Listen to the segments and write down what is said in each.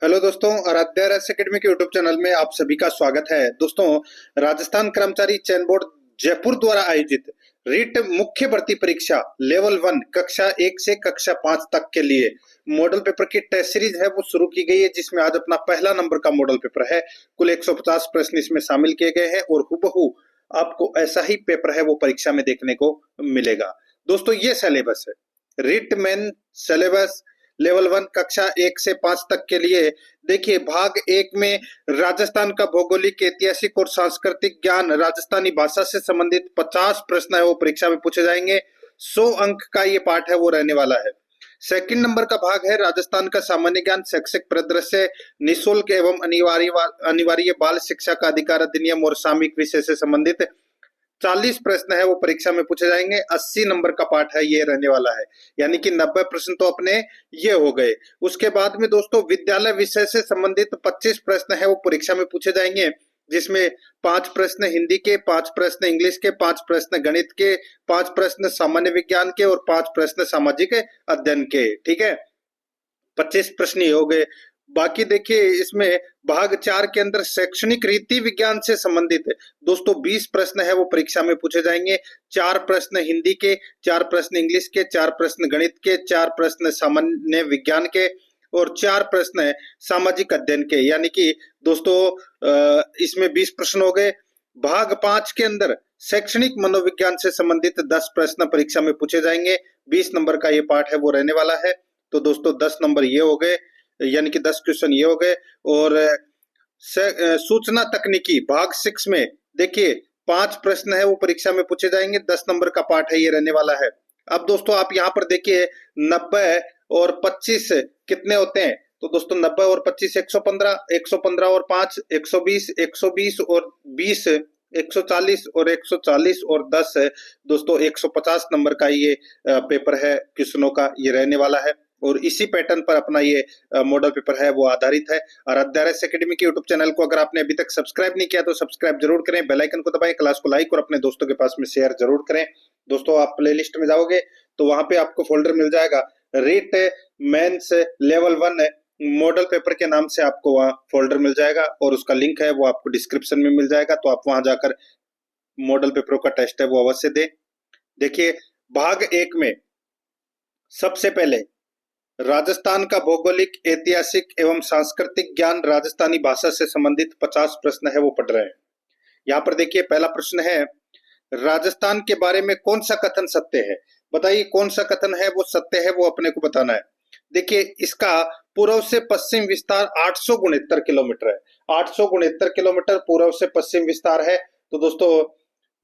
Hello दोस्तों, आराध्या रहस्य academy के यूट्यूब चैनल में आप सभी का स्वागत है। दोस्तों, राजस्थान कर्मचारी चयन बोर्ड जयपुर द्वारा आयोजित रीट मुख्य भर्ती परीक्षा लेवल 1 कक्षा 1 से कक्षा 5 तक के लिए मॉडल पेपर की टेस्ट सीरीज है वो शुरू की गई है, जिसमें आज अपना पहला नंबर का मॉडल पेपर है। कुल 150 प्रश्न इसमें शामिल किए गए हैं और हूबहू आपको ऐसा ही पेपर है वो परीक्षा में देखने को मिलेगा। दोस्तों, ये सिलेबस है रीट मेन सिलेबस लेवल 1 कक्षा 1 से 5 तक के लिए। देखिए, भाग 1 में राजस्थान का भौगोलिक, ऐतिहासिक और सांस्कृतिक ज्ञान, राजस्थानी भाषा से संबंधित 50 प्रश्न है वो परीक्षा में पूछे जाएंगे। 100 अंक का ये पाठ है वो रहने वाला है। सेकंड नंबर का भाग है राजस्थान का सामान्य ज्ञान, शैक्षिक परिदृश्य, निःशुल्क एवं अनिवार्य बाल शिक्षा का अधिकार अधिनियम और सामयिक विषय से संबंधित 40 प्रश्न है वो परीक्षा में पूछे जाएंगे। 80 नंबर का पाठ है ये रहने वाला है, यानी कि 90 प्रश्न तो अपने ये हो गए। उसके बाद में दोस्तों विद्यालय विषय से संबंधित 25 प्रश्न है वो परीक्षा में पूछे जाएंगे, जिसमें 5 प्रश्न हिंदी के, 5 प्रश्न इंग्लिश के, 5 प्रश्न गणित के, 5 प्रश्न सामान्य विज्ञान के और 5 प्रश्न सामाजिक अध्ययन के। ठीक है, 25 प्रश्न ही हो गए। बाकी देखिए, इसमें भाग 4 के अंदर शैक्षणिक रीति विज्ञान से संबंधित दोस्तों 20 प्रश्न है वो परीक्षा में पूछे जाएंगे। 4 प्रश्न हिंदी के, 4 प्रश्न इंग्लिश के, 4 प्रश्न गणित के, 4 प्रश्न सामान्य विज्ञान के और 4 प्रश्न सामाजिक अध्ययन के, यानी कि दोस्तों इसमें 20 प्रश्न हो गए। भाग 5 के अंदर शैक्षणिक मनोविज्ञान से संबंधित 10 प्रश्न परीक्षा में पूछे जाएंगे। 20 नंबर का ये पाठ है वो रहने वाला है। तो दोस्तों 10 नंबर ये हो गए, यानी कि 10 क्वेश्चन ये हो गए। और सूचना तकनीकी भाग 6 में देखिए 5 प्रश्न है वो परीक्षा में पूछे जाएंगे। 10 नंबर का पाठ है ये रहने वाला है। अब दोस्तों आप यहाँ पर देखिए 90 और 25 कितने होते हैं, तो दोस्तों 90 और 25 115, 115 और 5 120, 120 और 20 140 और 140 और 10 है दोस्तों 150 नंबर का ये पेपर है क्वेश्चनों का ये रहने वाला है। और इसी पैटर्न पर अपना ये मॉडल पेपर है वो आधारित है। आराध्या रहस्य अकेडमी के यूट्यूब चैनल को अगर आपने अभी तक सब्सक्राइब नहीं किया तो सब्सक्राइब जरूर करें, बेल आइकन को दबाएं, क्लास को लाइक और अपने दोस्तों के पास में शेयर जरूर करें। दोस्तों आप प्लेलिस्ट में जाओगे तो वहां पे आपको फोल्डर मिल जाएगा REET mains level 1 model paper के नाम से, आपको वहां फोल्डर मिल जाएगा और उसका लिंक है वो आपको डिस्क्रिप्शन में मिल जाएगा। तो आप वहां जाकर मॉडल पेपरों का टेस्ट है वो अवश्य दें। देखिए, भाग 1 में सबसे पहले राजस्थान का भौगोलिक, ऐतिहासिक एवं सांस्कृतिक ज्ञान, राजस्थानी भाषा से संबंधित 50 प्रश्न है वो पढ़ रहे हैं। यहाँ पर देखिए पहला प्रश्न है, राजस्थान के बारे में कौन सा कथन सत्य है? बताइए कौन सा कथन है वो सत्य है, वो अपने को बताना है। देखिए, इसका पूर्व से पश्चिम विस्तार 869 किलोमीटर है। 869 किलोमीटर पूर्व से पश्चिम विस्तार है। तो दोस्तों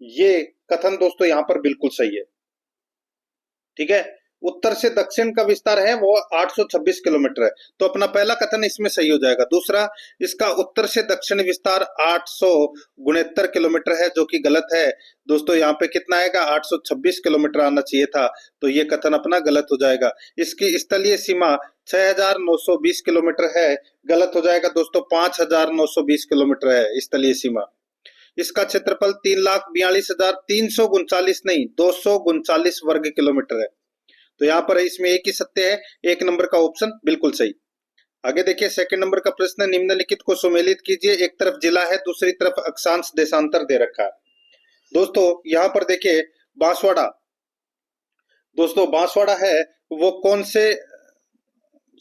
ये कथन दोस्तों यहाँ पर बिल्कुल सही है। ठीक है, उत्तर से दक्षिण का विस्तार है वो 826 किलोमीटर है, तो अपना पहला कथन इसमें सही हो जाएगा। दूसरा, इसका उत्तर से दक्षिण विस्तार 869 किलोमीटर है, जो कि गलत है। दोस्तों यहाँ पे कितना आएगा, 826 किलोमीटर आना चाहिए था, तो ये कथन अपना गलत हो जाएगा। इसकी स्थलीय सीमा 6920 किलोमीटर है, गलत हो जाएगा दोस्तों, 5920 किलोमीटर है स्थलीय सीमा। इसका क्षेत्रफल 3,42,339 नहीं 239 वर्ग किलोमीटर है। तो यहाँ पर इसमें एक ही सत्य है, एक नंबर का ऑप्शन बिल्कुल सही। आगे देखिए सेकंड नंबर का प्रश्न, निम्नलिखित को सुमेलित कीजिए। एक तरफ जिला है, दूसरी तरफ अक्षांश देशांतर दे रखा है। दोस्तों यहाँ पर देखिए बांसवाड़ा, दोस्तों बांसवाड़ा है वो कौन से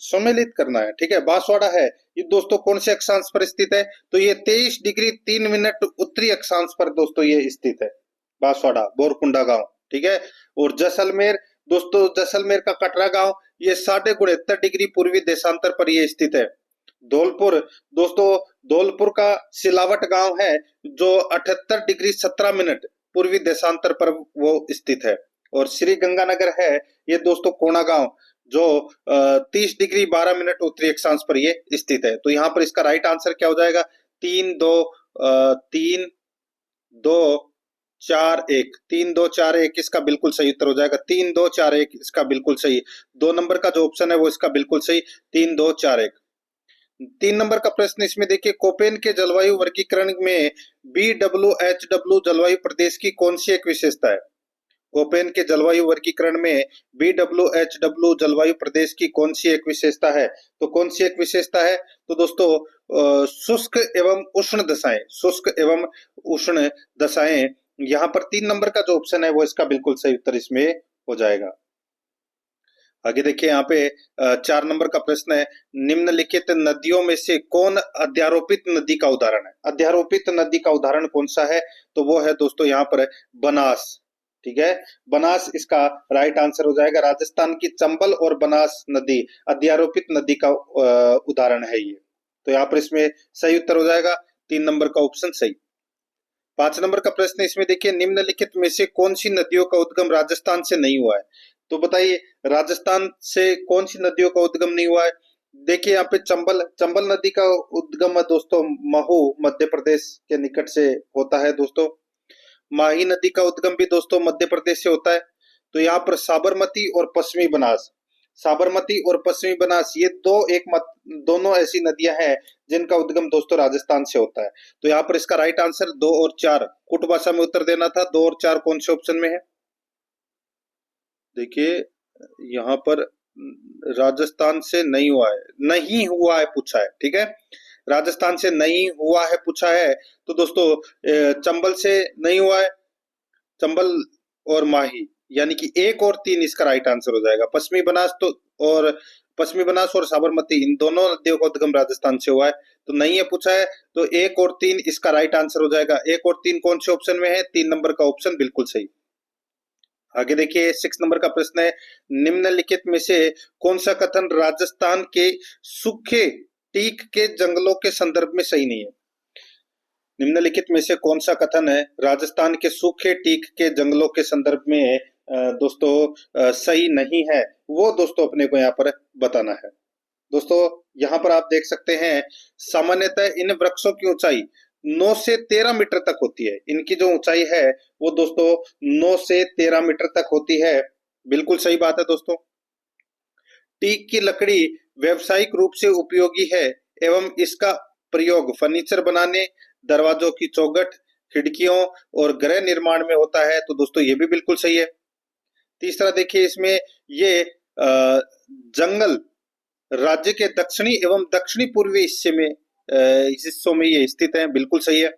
सम्मिलित करना है। ठीक है, बांसवाड़ा है ये दोस्तों कौन से अक्षांश पर स्थित है, तो ये 23 डिग्री 3 मिनट उत्तरी अक्षांश पर दोस्तों ये स्थित है बांसवाड़ा, बोरकुंडा गांव। ठीक है, और जैसलमेर दोस्तों, जैसलमेर का कटरा गांव ये 69.5 डिग्री पूर्वी देशांतर पर ये स्थित है। धौलपुर दोस्तों, धौलपुर का सिलावट गांव है जो 78 डिग्री 17 मिनट पूर्वी देशांतर पर वो स्थित है। और श्री गंगानगर है ये दोस्तों कोणा गांव, जो 30 डिग्री 12 मिनट उत्तरी अक्षांश पर ये स्थित है। तो यहाँ पर इसका राइट आंसर क्या हो जाएगा, 3-2-4-1 इसका बिल्कुल सही उत्तर हो जाएगा। 3-2-4-1 इसका बिल्कुल सही। 2 नंबर का जो ऑप्शन है वो इसका बिल्कुल सही, 3-2-4-1। 3 नंबर का प्रश्न इसमें देखिए, कोपेन के जलवायु वर्गीकरण में BWHW जलवायु प्रदेश की कौन सी एक विशेषता है? कोपेन के जलवायु वर्गीकरण में BWHW जलवायु प्रदेश की कौन सी एक विशेषता है? तो कौन सी एक विशेषता है? तो दोस्तों शुष्क एवं उष्ण दशाएं, शुष्क एवं उष्ण दशाएं। यहाँ पर 3 नंबर का जो ऑप्शन है वो इसका बिल्कुल सही उत्तर इसमें हो जाएगा। आगे देखिए यहाँ पे 4 नंबर का प्रश्न है, निम्नलिखित नदियों में से कौन अध्यारोपित नदी का उदाहरण है? अध्यारोपित नदी का उदाहरण कौन सा है? तो वो है दोस्तों यहाँ पर बनास। ठीक है, बनास इसका राइट आंसर हो जाएगा। राजस्थान की चंबल और बनास नदी अध्यारोपित नदी का उदाहरण है ये। तो यहाँ पर इसमें सही उत्तर हो जाएगा 3 नंबर का ऑप्शन सही। 5 नंबर का प्रश्न इसमें देखिए, निम्नलिखित में से कौन सी नदियों का उद्गम राजस्थान से नहीं हुआ है? तो बताइए राजस्थान से कौन सी नदियों का उद्गम नहीं हुआ है? देखिए यहाँ पे चंबल नदी का उद्गम है दोस्तों महू मध्य प्रदेश के निकट से होता है दोस्तों। माही नदी का उद्गम भी दोस्तों मध्य प्रदेश से होता है। तो यहाँ पर साबरमती और पश्चिमी बनास, साबरमती और पश्चिमी बनास ये दोनों ऐसी नदियां हैं जिनका उद्गम दोस्तों राजस्थान से होता है। तो यहाँ पर इसका राइट आंसर 2 और 4 कुट भाषा में उत्तर देना था। 2 और 4 कौन से ऑप्शन में है? देखिए यहाँ पर राजस्थान से नहीं हुआ है, नहीं हुआ है पूछा है। ठीक है, राजस्थान से नहीं हुआ है पूछा है। तो दोस्तों चंबल से नहीं हुआ है, चंबल और माही, यानी कि 1 और 3 इसका राइट आंसर हो जाएगा। पश्चिमी बनास और साबरमती इन दोनों नदियों का उद्गम राजस्थान से हुआ है। तो नहीं है पूछा है, तो 1 और 3 इसका राइट आंसर हो जाएगा। 1 और 3 कौन से ऑप्शन में है? 3 नंबर का ऑप्शन बिल्कुल सही। आगे देखिए 6 नंबर का प्रश्न है, निम्नलिखित में से कौन सा कथन राजस्थान के सूखे टीक के जंगलों के संदर्भ में सही नहीं है? निम्नलिखित में से कौन सा कथन है राजस्थान के सूखे टीक के जंगलों के संदर्भ में दोस्तों सही नहीं है? वो दोस्तों अपने को यहाँ पर बताना है। दोस्तों यहाँ पर आप देख सकते हैं, सामान्यतः इन वृक्षों की ऊंचाई 9 से 13 मीटर तक होती है। इनकी जो ऊंचाई है वो दोस्तों 9 से 13 मीटर तक होती है। बिल्कुल सही बात है दोस्तों। टीक की लकड़ी व्यावसायिक रूप से उपयोगी है एवं इसका प्रयोग फर्नीचर बनाने, दरवाजों की चौखट, खिड़कियों और गृह निर्माण में होता है। तो दोस्तों ये भी बिल्कुल सही है। तीसरा देखिए इसमें ये जंगल राज्य के दक्षिणी एवं दक्षिणी पूर्वी हिस्सों में ये स्थित है। बिल्कुल सही है।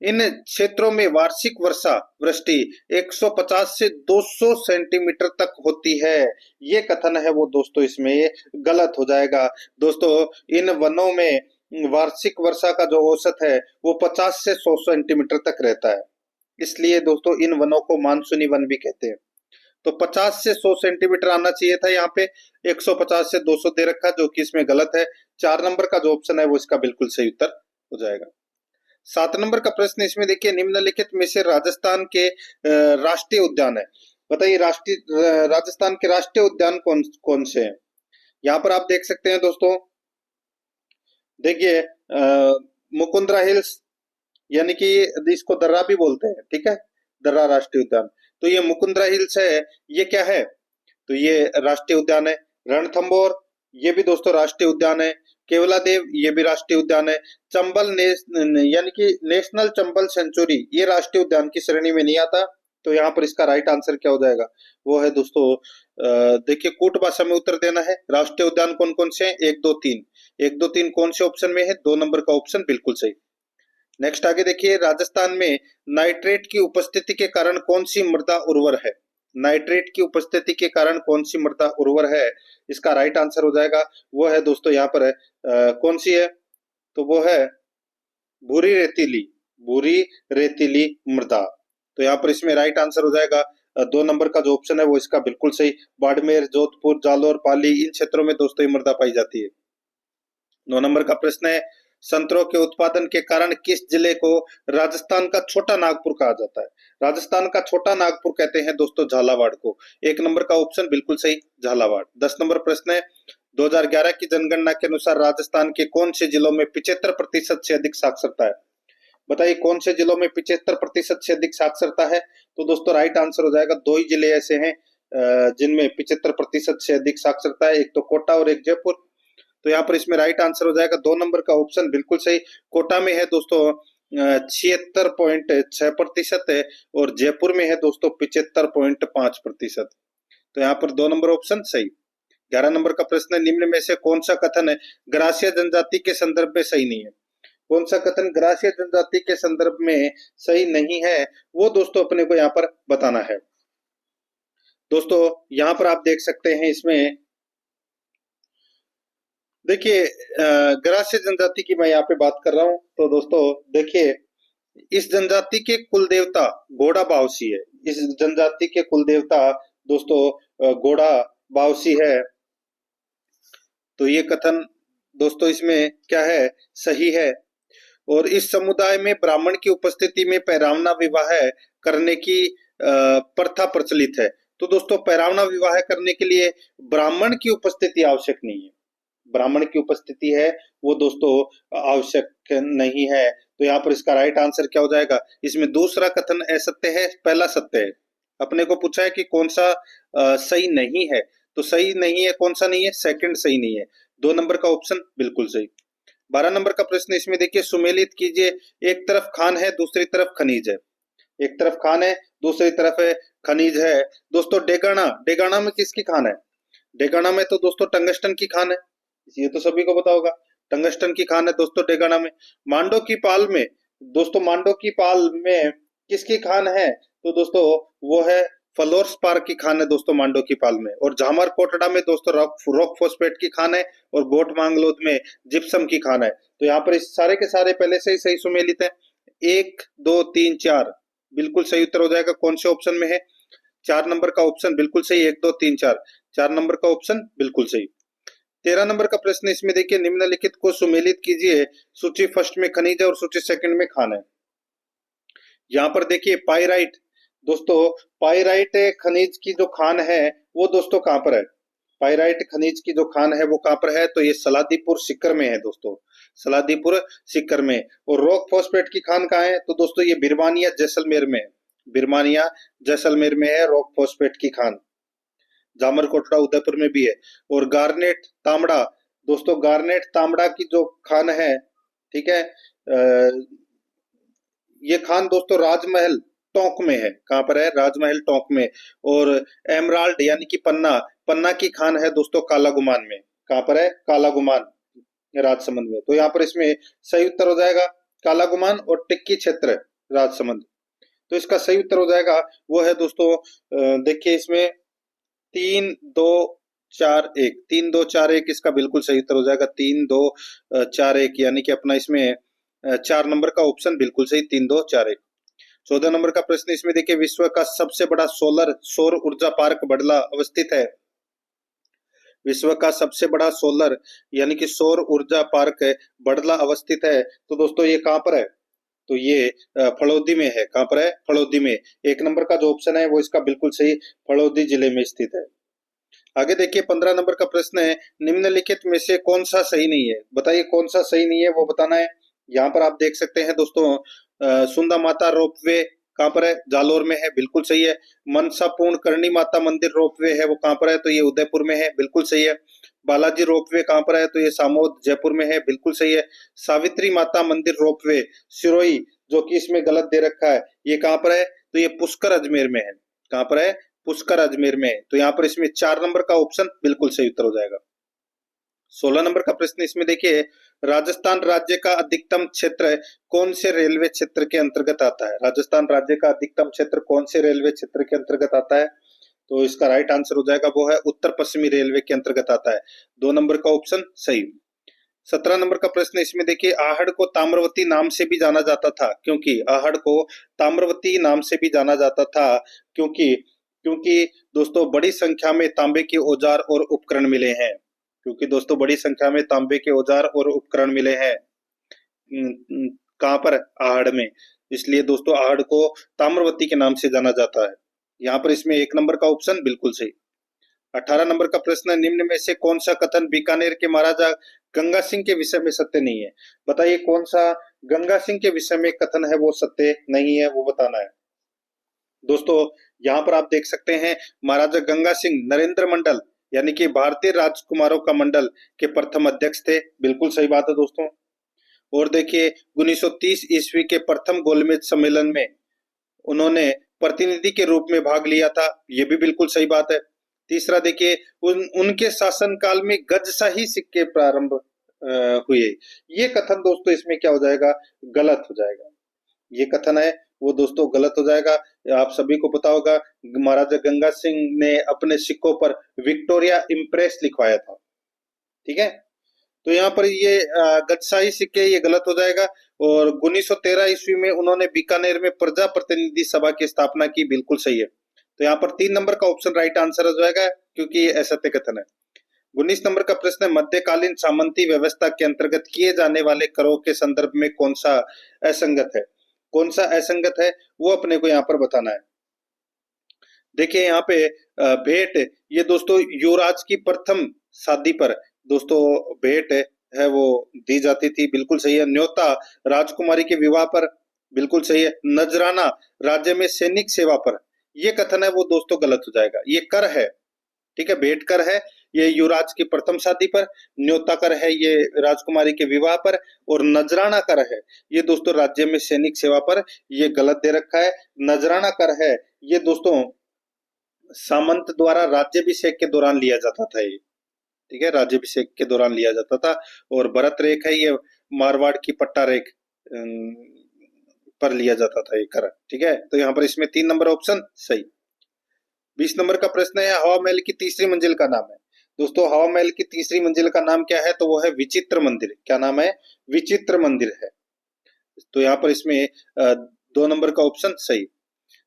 इन क्षेत्रों में वार्षिक वर्षा वृष्टि 150 से 200 सेंटीमीटर तक होती है। ये कथन है वो दोस्तों इसमें गलत हो जाएगा। दोस्तों इन वनों में वार्षिक वर्षा का जो औसत है वो 50 से 100 सेंटीमीटर तक रहता है। इसलिए दोस्तों इन वनों को मानसूनी वन भी कहते हैं। तो 50 से 100 सेंटीमीटर आना चाहिए था, यहाँ पे 150 से 200 दे रखा, जो कि इसमें गलत है। 4 नंबर का जो ऑप्शन है वो इसका बिल्कुल सही उत्तर हो जाएगा। 7 नंबर का प्रश्न इसमें देखिए, निम्नलिखित में से राजस्थान के राष्ट्रीय उद्यान है। बताइए राजस्थान के राष्ट्रीय उद्यान कौन कौन से हैं? यहाँ पर आप देख सकते हैं दोस्तों, देखिए मुकुंदरा हिल्स, यानी कि इसको दर्रा भी बोलते हैं। ठीक है, दर्रा राष्ट्रीय उद्यान। तो ये मुकुंदरा हिल्स है, ये क्या है? तो ये राष्ट्रीय उद्यान है। रणथंबोर ये भी दोस्तों राष्ट्रीय उद्यान है। केवलादेव ये भी राष्ट्रीय उद्यान है। चंबल यानी कि नेशनल चंबल सेंचुरी ये राष्ट्रीय उद्यान की श्रेणी में नहीं आता। तो यहाँ पर इसका राइट आंसर क्या हो जाएगा? वो है दोस्तों देखिए कूट भाषा में उत्तर देना है। राष्ट्रीय उद्यान कौन कौन से हैं? 1 2 3। 1 2 3 कौन से ऑप्शन में है? 2 नंबर का ऑप्शन बिल्कुल सही। नेक्स्ट आगे देखिए, राजस्थान में नाइट्रेट की उपस्थिति के कारण कौन सी मृदा उर्वर है? नाइट्रेट की उपस्थिति के कारण कौन सी मृदा उर्वर है? इसका राइट आंसर हो जाएगा, वो है दोस्तों यहाँ पर कौन सी है? तो वो है भूरी रेतीली मृदा। तो यहाँ पर इसमें राइट आंसर हो जाएगा 2 नंबर का जो ऑप्शन है वो इसका बिल्कुल सही। बाड़मेर, जोधपुर, जालोर, पाली इन क्षेत्रों में दोस्तों ये मृदा पाई जाती है। 9 नंबर का प्रश्न है, संतरों के उत्पादन के कारण किस जिले को राजस्थान का छोटा नागपुर कहा जाता है? राजस्थान का छोटा नागपुर कहते हैं दोस्तों झालावाड़ को। 1 नंबर का ऑप्शन बिल्कुल सही, झालावाड़। 10 नंबर प्रश्न है, 2011 की जनगणना के अनुसार राजस्थान के कौन से जिलों में 75% से अधिक साक्षरता है? बताइए कौन से जिलों में 75% से अधिक साक्षरता है? तो दोस्तों राइट आंसर हो जाएगा, 2 ही जिले ऐसे हैं जिनमें 75% से अधिक साक्षरता है, एक तो कोटा और एक जयपुर। तो यहाँ पर इसमें राइट आंसर हो जाएगा 2 नंबर का ऑप्शन बिल्कुल सही। कोटा में है दोस्तों 76.6% है और जयपुर में है दोस्तों 75.5%। तो यहाँ पर 2 नंबर ऑप्शन सही। 11 नंबर का प्रश्न है, निम्न में से कौन सा कथन है ग्रासीय जनजाति के संदर्भ में सही नहीं है? कौन सा कथन ग्रासीय जनजाति के संदर्भ में सही नहीं है, वो दोस्तों अपने को यहाँ पर बताना है। दोस्तों यहाँ पर आप देख सकते हैं, इसमें देखिए ग्रासीय जनजाति की मैं यहाँ पे बात कर रहा हूँ। तो दोस्तों देखिए, इस जनजाति के कुल देवता घोड़ा बावसी है। इस जनजाति के कुल देवता दोस्तों घोड़ा बावसी है। तो ये कथन दोस्तों इसमें क्या है, सही है। और इस समुदाय में ब्राह्मण की उपस्थिति में पैरावना विवाह करने की प्रथा प्रचलित है। तो दोस्तों पैरावना विवाह करने के लिए ब्राह्मण की उपस्थिति आवश्यक नहीं है। ब्राह्मण की उपस्थिति है वो दोस्तों आवश्यक नहीं है। तो यहाँ पर इसका राइट आंसर क्या हो जाएगा? इसमें दूसरा कथन असत्य है, पहला सत्य है। अपने को पूछा है कि कौन सा सही नहीं है, तो सही नहीं है कौन सा नहीं है? सेकंड सही नहीं है। 2 नंबर का ऑप्शन बिल्कुल सही। 12 नंबर का प्रश्न इसमें देखिए, सुमेलित कीजिए, एक तरफ खान है दूसरी तरफ खनिज है। एक तरफ खान है दूसरी तरफ है खनिज है। दोस्तों डेगाना, डेगाना में किसकी खान है? डेगाना में तो दोस्तों टंगस्टन की खान है, ये तो सभी को पता होगा। टंगस्टन की खान है दोस्तों डेगाना में। मांडो की पाल में दोस्तों, मांडो की पाल में किसकी खान है? तो दोस्तों वो है फ्लोरस्पार की खान है दोस्तों मांडो की पाल में। और झामर कोटड़ा में दोस्तों रॉक फॉस्फेट की खान है और गोट मांगलोद में जिप्सम की खान है। तो यहाँ पर इस सारे के सारे पहले से ही सही सुमेलित है। 1 2 3 4 बिल्कुल सही उत्तर हो जाएगा। कौन से ऑप्शन में है? 4 नंबर का ऑप्शन बिल्कुल सही। 1 2 3 4 4 नंबर का ऑप्शन बिल्कुल सही। 13 नंबर का प्रश्न इसमें देखिए, निम्नलिखित को सुमेलित कीजिए। सूची फर्स्ट में खनिज है और सूची सेकंड में खान है। यहाँ पर देखिए पाइराइट, दोस्तों पाइराइट खनिज की जो खान है वो दोस्तों कहाँ पर है? पाइराइट खनिज की जो खान है वो कहाँ पर है? तो ये सलादीपुर सीकर में है दोस्तों, सलादीपुर सीकर में। और रॉक फॉस्फेट की खान कहाँ है? तो दोस्तों ये बिरमानिया जैसलमेर में, बिरमानिया जैसलमेर में है रॉक फॉस्फेट की खान। जामर कोटड़ा उदयपुर में भी है। और गार्नेट तांबड़ा, दोस्तों गार्नेट तांबड़ा की जो खान है, ठीक है, ये खान दोस्तों राजमहल टोंक में है। कहाँ पर है? राजमहल टोंक में। और एमराल्ड यानी कि पन्ना, पन्ना की खान है दोस्तों कालागुमान में। कहाँ पर है? कालागुमान राजसमंद में। तो यहाँ पर इसमें सही उत्तर हो जाएगा कालागुमान और टिक्की क्षेत्र राजसमंद। तो इसका सही उत्तर हो जाएगा वो है दोस्तों, देखिए इसमें 3 2 4 1 3 2 4 1 इसका बिल्कुल सही उत्तर हो जाएगा। 3 2 4 1 यानी कि अपना इसमें 4 नंबर का ऑप्शन बिल्कुल सही। 3 2 4 1। 14 नंबर का प्रश्न इसमें देखिए, विश्व का सबसे बड़ा सौर ऊर्जा पार्क बड़ला अवस्थित है। विश्व का सबसे बड़ा सोलर यानी कि सौर ऊर्जा पार्क बड़ला अवस्थित है। तो दोस्तों ये कहाँ पर है? तो ये फड़ौदी में है। कहाँ पर है? फड़ौदी में। 1 नंबर का जो ऑप्शन है वो इसका बिल्कुल सही फड़ौदी जिले में स्थित है। आगे देखिए 15 नंबर का प्रश्न है, निम्नलिखित में से कौन सा सही नहीं है? बताइए कौन सा सही नहीं है वो बताना है। यहाँ पर आप देख सकते हैं दोस्तों, सुंदा माता रोपवे कहाँ पर है? जालोर में है, बिल्कुल सही है। मनसा पूर्ण करणी माता मंदिर रोपवे है वो कहाँ पर है? तो ये उदयपुर में है, बिल्कुल सही है। बालाजी रोपवे कहाँ पर है? तो ये सामोद जयपुर में है, बिल्कुल सही है। सावित्री माता मंदिर रोपवे सिरोही, जो कि इसमें गलत दे रखा है, ये कहाँ पर है? तो ये पुष्कर अजमेर में है। कहाँ पर है? पुष्कर अजमेर में। तो यहाँ पर इसमें 4 नंबर का ऑप्शन बिल्कुल सही उत्तर हो जाएगा। 16 नंबर का प्रश्न इसमें देखिए, राजस्थान राज्य का अधिकतम क्षेत्र कौन से रेलवे क्षेत्र के अंतर्गत आता है? राजस्थान राज्य का अधिकतम क्षेत्र कौन से रेलवे क्षेत्र के अंतर्गत आता है? तो इसका राइट आंसर हो जाएगा वो है उत्तर पश्चिमी रेलवे के अंतर्गत आता है। 2 नंबर का ऑप्शन सही। 17 नंबर का प्रश्न इसमें देखिए, आहड़ को ताम्रवती नाम से भी जाना जाता था क्योंकि, आहड़ को ताम्रवती नाम से भी जाना जाता था क्योंकि क्योंकि दोस्तों बड़ी संख्या में तांबे के औजार और उपकरण मिले हैं। क्योंकि दोस्तों बड़ी संख्या में तांबे के औजार और उपकरण मिले हैं। कहाँ पर? आहड़ में। इसलिए दोस्तों आहड़ को ताम्रवती के नाम से जाना जाता है। यहाँ पर इसमें 1 नंबर का ऑप्शन बिल्कुल सही। 18 नंबर का प्रश्न, निम्न में से कौन सा कथन बीकानेर के महाराजा गंगा सिंह के विषय में सत्य नहीं है? बताइए कौन सा गंगा सिंह के विषय में कथन है वो सत्य नहीं है, वो बताना है। दोस्तों यहाँ पर आप देख सकते हैं, महाराजा गंगा सिंह नरेंद्र मंडल यानी कि भारतीय राजकुमारों का मंडल के प्रथम अध्यक्ष थे, बिल्कुल सही बात है दोस्तों। और देखिए 1930 ईस्वी के प्रथम गोलमेज सम्मेलन में उन्होंने प्रतिनिधि के रूप में भाग लिया था, ये भी बिल्कुल सही बात है। तीसरा देखिए उनके शासनकाल में गजशाही सिक्के प्रारंभ हुए। ये कथन दोस्तों इसमें क्या हो जाएगा, गलत हो जाएगा। ये कथन है वो दोस्तों गलत हो जाएगा। आप सभी को पता होगा महाराजा गंगा सिंह ने अपने सिक्कों पर विक्टोरिया इम्प्रेस लिखवाया था, ठीक है। तो यहाँ पर ये गजशाही सिक्के ये गलत हो जाएगा। और 1913 ईस्वी में उन्होंने बीकानेर में प्रजा प्रतिनिधि सभा की स्थापना की, बिल्कुल सही है। तो यहाँ पर 3 नंबर का ऑप्शन राइट आंसर हो जाएगा क्योंकि ये असत्य कथन है। 19 नंबर का प्रश्न है मध्यकालीन सामंती व्यवस्था के अंतर्गत किए जाने वाले करों के संदर्भ में कौन सा असंगत है। कौन सा असंगत है वो अपने को यहाँ पर बताना है। देखिए यहाँ पे भेंट ये दोस्तों युवराज की प्रथम शादी पर दोस्तों भेंट है वो दी जाती थी, बिल्कुल सही है। न्योता राजकुमारी के विवाह पर, बिल्कुल सही है। नजराना राज्य में सैनिक सेवा पर, ये कथन है वो दोस्तों गलत हो जाएगा। ये कर है, ठीक है, भेंट कर है ये युवराज की प्रथम शादी पर, न्योता कर है ये राजकुमारी के विवाह पर, और नजराना कर है ये दोस्तों राज्य में सैनिक सेवा पर, ये गलत दे रखा है। नजराना कर है ये दोस्तों सामंत द्वारा राज्याभिषेक के दौरान लिया जाता था ये, ठीक है, राज्याभिषेक के दौरान लिया जाता था। और भरत रेख है ये मारवाड़ की पट्टा रेख पर लिया जाता था ये कर, ठीक है। तो यहाँ पर इसमें 3 नंबर ऑप्शन सही। 20 नंबर का प्रश्न है हवा महल की तीसरी मंजिल का नाम है। दोस्तों हवा महल की तीसरी मंजिल का नाम क्या है, तो वो है विचित्र मंदिर। क्या नाम है, विचित्र मंदिर है। तो यहाँ पर इसमें 2 नंबर का ऑप्शन सही।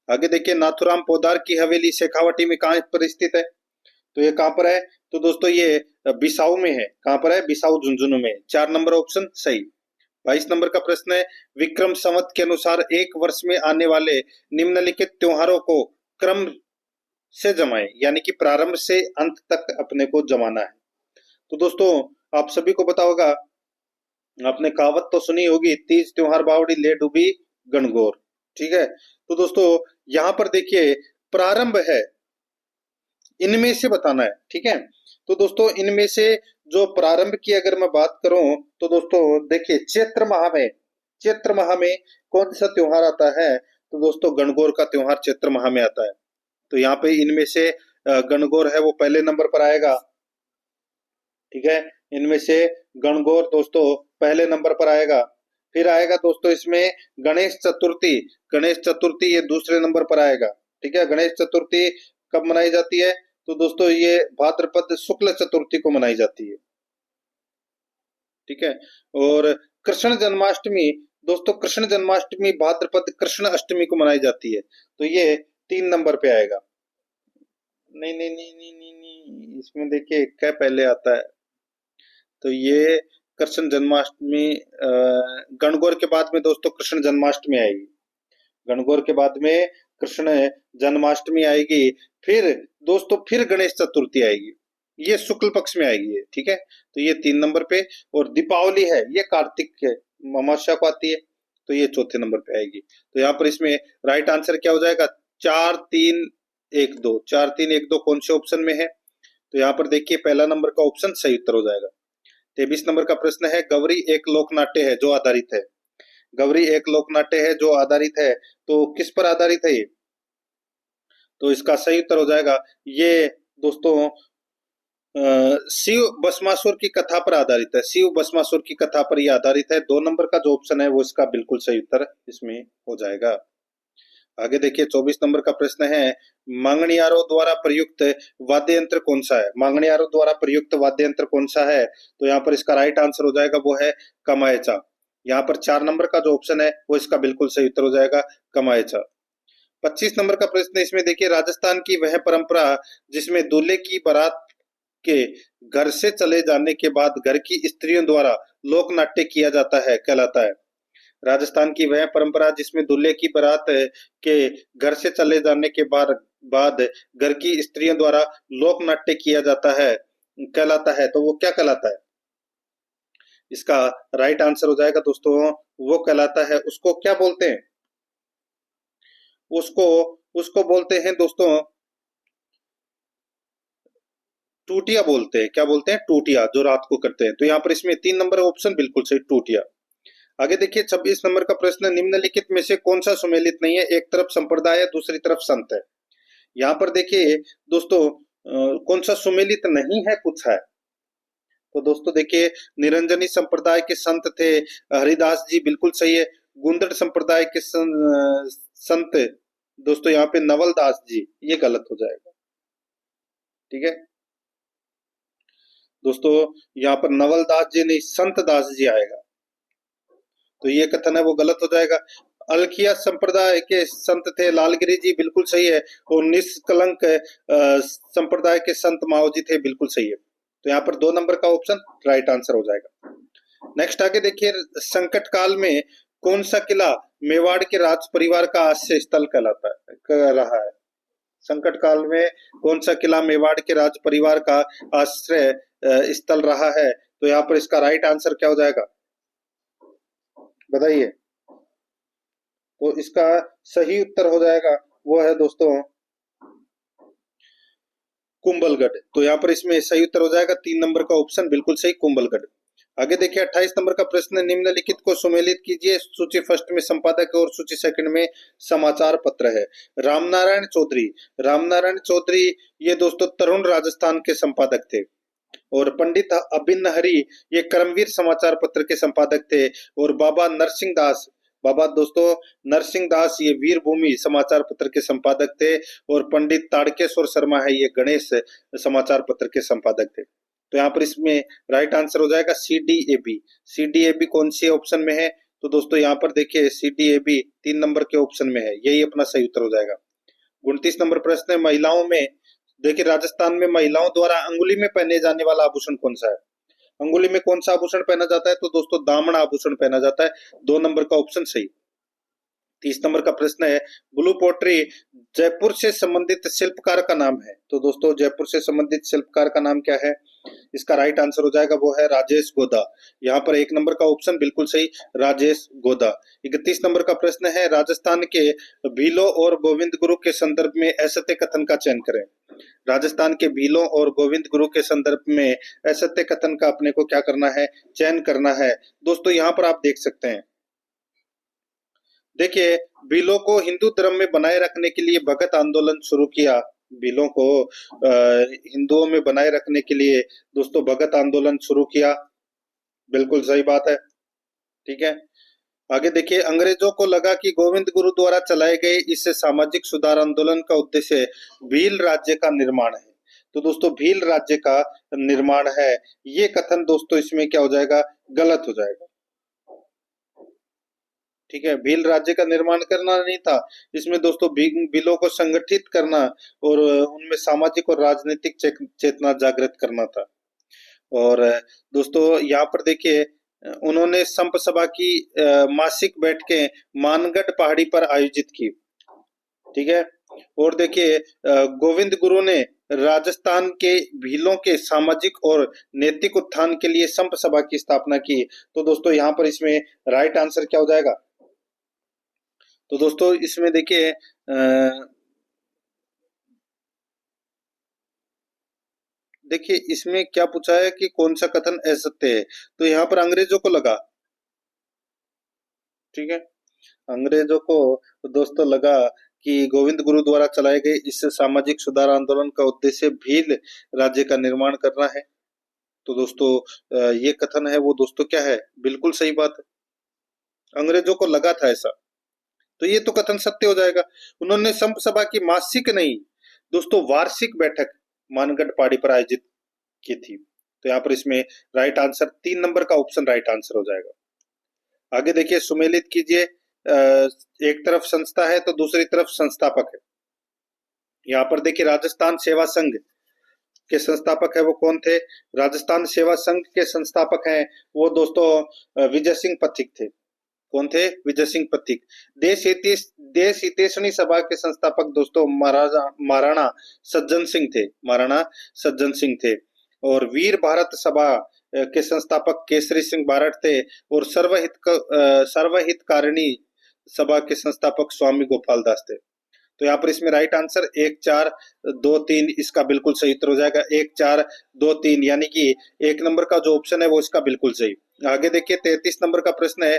आगे देखिए नाथुराम पोद्दार की हवेली शेखावटी में कहाँ पर स्थित है, तो ये कहाँ पर है, तो दोस्तों ये बिसाऊ में है। कहाँ पर है, बिसाऊ झुंझुनू में। 4 नंबर ऑप्शन सही। 22 नंबर का प्रश्न है विक्रम संवत के अनुसार एक वर्ष में आने वाले निम्नलिखित त्योहारों को क्रम से जमाएं, यानी कि प्रारंभ से अंत तक अपने को जमाना है। तो दोस्तों आप सभी को पता होगा, आपने कहावत तो सुनी होगी, तीज त्योहार बावड़ी ले डूबी गणगौर, ठीक है। तो दोस्तों यहाँ पर देखिए प्रारंभ है, इनमें से बताना है, ठीक है। तो दोस्तों इनमें से जो प्रारंभ की अगर मैं बात करूं तो दोस्तों देखिए चैत्र माह में कौन सा त्योहार आता है, तो दोस्तों गणगौर का त्योहार चैत्र माह में आता है। तो यहाँ पे इनमें से गणगौर है वो पहले नंबर पर आएगा, ठीक है। इनमें से गणगौर दोस्तों पहले नंबर पर आएगा। फिर आएगा दोस्तों इसमें गणेश चतुर्थी, गणेश चतुर्थी ये दूसरे नंबर पर आएगा, ठीक है। गणेश चतुर्थी कब मनाई जाती है, तो दोस्तों ये भाद्रपद शुक्ल चतुर्थी को मनाई जाती है, ठीक है। और कृष्ण जन्माष्टमी दोस्तों, कृष्ण जन्माष्टमी भाद्रपद कृष्ण अष्टमी को मनाई जाती है, तो ये 3 नंबर पे आएगा। नहीं नहीं नहीं नहीं नहीं नहीं, इसमें देखिए क्या पहले आता है, तो ये कृष्ण जन्माष्टमी गणगौर के बाद में दोस्तों कृष्ण जन्माष्टमी आएगी। गणगौर के बाद में कृष्ण जन्माष्टमी आएगी, फिर दोस्तों फिर गणेश चतुर्थी आएगी, ये शुक्ल पक्ष में आएगी, ठीक है। तो ये 3 नंबर पे। और दीपावली है ये कार्तिक के अमावस्या को आती है, तो ये चौथे नंबर पे आएगी। तो यहाँ पर इसमें राइट आंसर क्या हो जाएगा, 4 3 1 2, 4 3 1 2 कौन से ऑप्शन में है, तो यहाँ पर देखिए पहला नंबर का ऑप्शन सही उत्तर हो जाएगा। 23 नंबर का प्रश्न है गौरी एक लोक नाट्य है जो आधारित है। गौरी एक लोक नाट्य है जो आधारित है, तो किस पर आधारित है ये, तो इसका सही उत्तर हो जाएगा ये दोस्तों शिव भस्मासुर की कथा पर आधारित है। शिव भस्मासुर की कथा पर यह आधारित है। 2 नंबर का जो ऑप्शन है वो इसका बिल्कुल सही उत्तर इसमें हो जाएगा। आगे देखिए 24 नंबर का प्रश्न है मांगणियारों द्वारा प्रयुक्त वाद्य यंत्र कौन सा है। मांगणियारों द्वारा प्रयुक्त वाद्य यंत्र कौन सा है, तो यहाँ पर इसका राइट आंसर हो जाएगा वो है कमाएचा। यहाँ पर 4 नंबर का जो ऑप्शन है वो इसका बिल्कुल सही उत्तर हो जाएगा कमाएचा। 25 नंबर का प्रश्न इसमें देखिए राजस्थान की वह परंपरा जिसमें दूल्हे की बारात के घर से चले जाने के बाद घर की स्त्रियों द्वारा लोक नाट्य किया जाता है कहलाता है। राजस्थान की वह परंपरा जिसमें दूल्हे की बारात के घर से चले जाने के बाद घर की स्त्रियों द्वारा लोक नाट्य किया जाता है कहलाता है, तो वो क्या कहलाता है, इसका राइट आंसर हो जाएगा दोस्तों वो कहलाता है, उसको क्या बोलते हैं, उसको उसको बोलते हैं दोस्तों टूटिया बोलते हैं। क्या बोलते हैं, टूटिया, जो रात को करते हैं। तो यहाँ पर इसमें 3 नंबर ऑप्शन बिल्कुल सही, टूटिया। आगे देखिए 26 नंबर का प्रश्न, निम्नलिखित में से कौन सा सुमेलित नहीं है? एक तरफ संप्रदाय है, दूसरी तरफ संत है। यहाँ पर देखिए दोस्तों कौन सा सुमेलित नहीं है पूछा है। तो दोस्तों देखिए निरंजनी संप्रदाय के संत थे हरिदास जी, बिल्कुल सही है। गुंदड़ संप्रदाय के संत दोस्तों यहाँ पे नवल दास जी, ये गलत हो जाएगा। ठीक है दोस्तों, यहाँ पर नवल दास जी नहीं, संत दास जी आएगा। तो ये कथन है वो गलत हो जाएगा। अलखिया संप्रदाय के संत थे लालगिरी जी, बिल्कुल सही है। और निष्कलंक संप्रदाय के संत माओ जी थे, बिल्कुल सही है। तो यहाँ पर 2 नंबर का ऑप्शन राइट आंसर हो जाएगा। नेक्स्ट आगे देखिए, संकट काल में कौन सा किला मेवाड़ के राज परिवार का आश्रय स्थल कहलाता है, कह रहा है? संकट काल में कौन सा किला मेवाड़ के राज परिवार का आश्रय स्थल रहा है? तो यहाँ पर इसका राइट आंसर क्या हो जाएगा, बताइए? तो इसका सही उत्तर हो जाएगा वो है दोस्तों कुंभलगढ़। तो यहाँ पर इसमें सही उत्तर हो जाएगा 3 नंबर का ऑप्शन, बिल्कुल सही, कुंभलगढ़। आगे देखिए 28 नंबर का प्रश्न, निम्नलिखित को सुमेलित कीजिए। सूची फर्स्ट में संपादक और सूची सेकंड में समाचार पत्र है। रामनारायण चौधरी, रामनारायण चौधरी ये दोस्तों तरुण राजस्थान के संपादक थे। और पंडित अभिन्न हरि ये कर्मवीर समाचार पत्र के संपादक थे। और बाबा नरसिंह दास, बाबा दोस्तों नरसिंह दास ये वीरभूमि समाचार पत्र के संपादक थे। और पंडित ताड़केश्वर शर्मा है ये गणेश समाचार पत्र के संपादक थे। तो यहाँ पर इसमें राइट आंसर हो जाएगा C D A B. C D A B कौन सी ऑप्शन में है? तो दोस्तों यहाँ पर देखिए C D A B 3 number के ऑप्शन में है, यही अपना सही उत्तर हो जाएगा। 29 नंबर प्रश्न है, महिलाओं में देखिए राजस्थान में महिलाओं द्वारा अंगुली में पहने जाने वाला आभूषण कौन सा है? अंगुली में कौन सा आभूषण पहना जाता है? तो दोस्तों दामन आभूषण पहना जाता है, 2 नंबर का ऑप्शन सही। 30 नंबर का प्रश्न है, ब्लू पोट्री जयपुर से संबंधित शिल्पकार का नाम है। तो दोस्तों जयपुर से संबंधित शिल्पकार का नाम क्या है? इसका राइट आंसर हो जाएगा वो है राजेश गोदा। यहाँ पर 1 नंबर का ऑप्शन बिल्कुल सही, राजेश गोदा। 31 नंबर का प्रश्न है, राजस्थान के भीलों और गोविंद गुरु के संदर्भ में असत्य कथन का चयन करें। राजस्थान के भीलों और गोविंद गुरु के संदर्भ में असत्य कथन का अपने को क्या करना है, चयन करना है। दोस्तों यहाँ पर आप देख सकते हैं, देखिए भीलों को हिंदू धर्म में बनाए रखने के लिए भगत आंदोलन शुरू किया। भीलों को हिंदुओं में बनाए रखने के लिए दोस्तों भगत आंदोलन शुरू किया, बिल्कुल सही बात है। ठीक है, आगे देखिए, अंग्रेजों को लगा कि गोविंद गुरु द्वारा चलाए गए इस सामाजिक सुधार आंदोलन का उद्देश्य भील राज्य का निर्माण है। तो दोस्तों भील राज्य का निर्माण है, ये कथन दोस्तों इसमें क्या हो जाएगा, गलत हो जाएगा। ठीक है, भील राज्य का निर्माण करना नहीं था इसमें दोस्तों, भीलों को संगठित करना और उनमें सामाजिक और राजनीतिक चेतना जागृत करना था। और दोस्तों यहाँ पर देखिए उन्होंने संप सभा की मासिक बैठकें मानगढ़ पहाड़ी पर आयोजित की। ठीक है, और देखिए गोविंद गुरु ने राजस्थान के भीलों के सामाजिक और नैतिक उत्थान के लिए संप सभा की स्थापना की। तो दोस्तों यहाँ पर इसमें राइट आंसर क्या हो जाएगा? तो दोस्तों इसमें देखिए देखिए इसमें क्या पूछा है कि कौन सा कथन असत्य है। तो यहाँ पर अंग्रेजों को लगा, ठीक है, अंग्रेजों को दोस्तों लगा कि गोविंद गुरु द्वारा चलाए गए इस सामाजिक सुधार आंदोलन का उद्देश्य भील राज्य का निर्माण करना है। तो दोस्तों ये कथन है वो दोस्तों क्या है, बिल्कुल सही बात है, अंग्रेजों को लगा था ऐसा, तो ये तो कथन सत्य हो जाएगा। उन्होंने संप सभा की मासिक नहीं दोस्तों वार्षिक बैठक मानगढ़ पहाड़ी पर आयोजित की थी। तो यहाँ पर इसमें राइट आंसर 3 नंबर का ऑप्शन राइट आंसर हो जाएगा। आगे देखिए, सुमेलित कीजिए, एक तरफ संस्था है तो दूसरी तरफ संस्थापक है। यहाँ पर देखिए राजस्थान सेवा संघ के संस्थापक है वो कौन थे? राजस्थान सेवा संघ के संस्थापक हैं वो दोस्तों विजय सिंह पथिक थे। कौन थे? विजय सिंह पथिक। देश हितैषणी सभा के संस्थापक दोस्तों महाराणा सज्जन सिंह थे, महाराणा सज्जन सिंह थे। और वीर भारत सभा के संस्थापक केसरी सिंह बारठ थे। और सर्वहितकारिणी सभा के संस्थापक स्वामी गोपाल दास थे। तो यहाँ पर इसमें राइट आंसर 1 4 2 3 इसका बिल्कुल सही उत्तर हो जाएगा। 1 4 2 3 यानी कि 1 नंबर का जो ऑप्शन है वो इसका बिल्कुल सही। आगे देखिए 33 नंबर का प्रश्न है,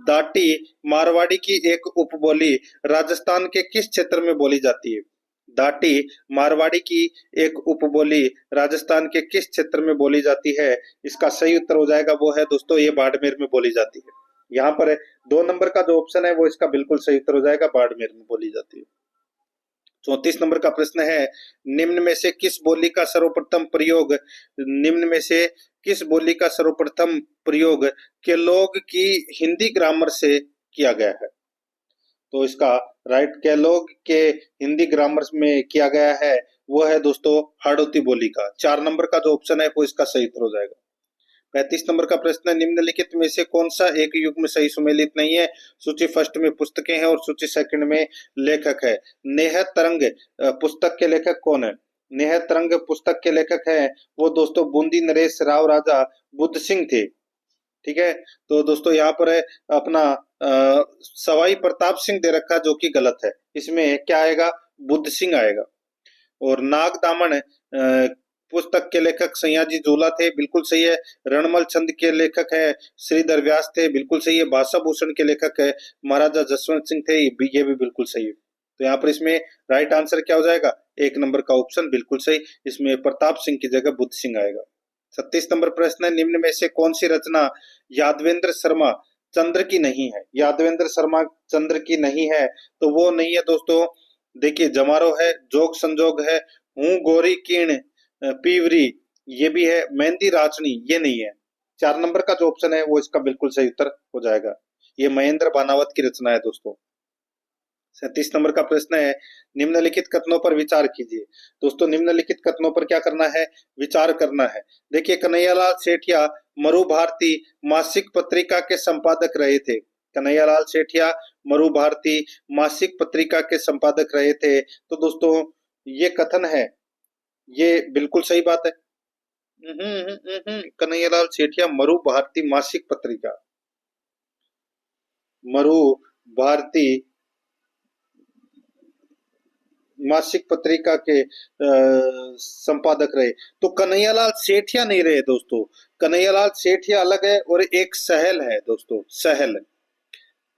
दाटी मारवाड़ी की एक उपबोली राजस्थान के किस क्षेत्र में बोली जाती है? दाटी मारवाड़ी की एक उपबोली राजस्थान के किस क्षेत्र में बोली जाती है? इसका सही उत्तर हो जाएगा वो है दोस्तों ये बाड़मेर में बोली जाती है। यहाँ पर 2 नंबर का जो ऑप्शन है वो इसका बिल्कुल सही उत्तर हो जाएगा, बाड़मेर में बोली जाती है। 34 नंबर का प्रश्न है, निम्न में से किस बोली का सर्वप्रथम प्रयोग निम्न में से किस बोली का सर्वप्रथम प्रयोग केलोग की हिंदी ग्रामर से किया गया है? तो इसका राइट केलोग के हिंदी ग्रामर में किया गया है वो है दोस्तों हाड़ौती बोली का। 4 नंबर का जो ऑप्शन है वो इसका सही उत्तर हो जाएगा। 35 नंबर का प्रश्न है, निम्नलिखित में से कौन सा एक युग्म सही सुमेलित नहीं है? सूची फर्स्ट में पुस्तकें हैं और सूची सेकंड में लेखक है। नेह तरंग पुस्तक के लेखक कौन है? नेह तरंग पुस्तक के लेखक है वो दोस्तों बूंदी नरेश राव राजा बुद्ध सिंह थे। ठीक है, तो दोस्तों यहाँ पर है अपना सवाई प्रताप सिंह दे रखा जो कि गलत है। इसमें क्या आएगा? बुद्ध सिंह आएगा। और नाग दामन पुस्तक के लेखक सयाजी जोला थे, बिल्कुल सही है। रणमल छंद के लेखक है श्रीधर व्यास थे, बिल्कुल सही है। भाषा भूषण के लेखक है महाराजा जसवंत सिंह थे, ये भी बिल्कुल सही है। तो यहाँ पर इसमें राइट आंसर क्या हो जाएगा? 1 नंबर का ऑप्शन बिल्कुल सही, इसमें प्रताप सिंह की जगह बुद्ध सिंह आएगा। 36 नंबर प्रश्न है, निम्न में से कौन सी रचना यादवेंद्र शर्मा चंद्र की नहीं है? यादवेंद्र शर्मा चंद्र की नहीं है तो वो नहीं है दोस्तों, देखिए जमारो है, जोग संजोग है, हूँ गोरी कीर्ण पीवरी, ये भी है, मेहंदी राचनी, ये नहीं है। 4 नंबर का जो ऑप्शन है वो इसका बिल्कुल सही उत्तर हो जाएगा। ये महेंद्र बानावत की रचना है दोस्तों। 37 नंबर का प्रश्न है, निम्नलिखित कथनों पर विचार कीजिए। दोस्तों निम्नलिखित कथनों पर क्या करना है? विचार करना है। देखिए कन्हैयालाल सेठिया मरु भारती मासिक पत्रिका के संपादक रहे थे। कन्हैयालाल सेठिया मरु भारती मासिक पत्रिका के संपादक रहे थे। तो दोस्तों ये कथन है, ये बिल्कुल सही बात है। कन्हैयालाल सेठिया मरु भारती मासिक पत्रिका, मरु भारती मासिक पत्रिका के संपादक रहे। तो कन्हैयालाल सेठिया नहीं रहे दोस्तों, कन्हैयालाल सेठिया अलग है और एक सहल है दोस्तों, सहल।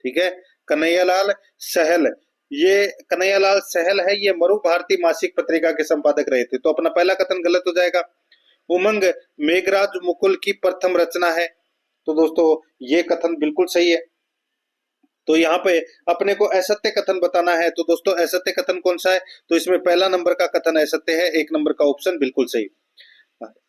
ठीक है, कन्हैयालाल सहल, ये कन्हैयालाल सहल है, ये मरु भारती मासिक पत्रिका के संपादक रहे थे। तो अपना पहला कथन गलत हो जाएगा। उमंग मेघराज मुकुल की प्रथम रचना है, तो दोस्तों ये कथन बिल्कुल सही है। तो यहाँ पे अपने को असत्य कथन बताना है, तो दोस्तों असत्य कथन कौन सा है? तो इसमें पहला नंबर का कथन असत्य है, 1 नंबर का ऑप्शन बिल्कुल सही।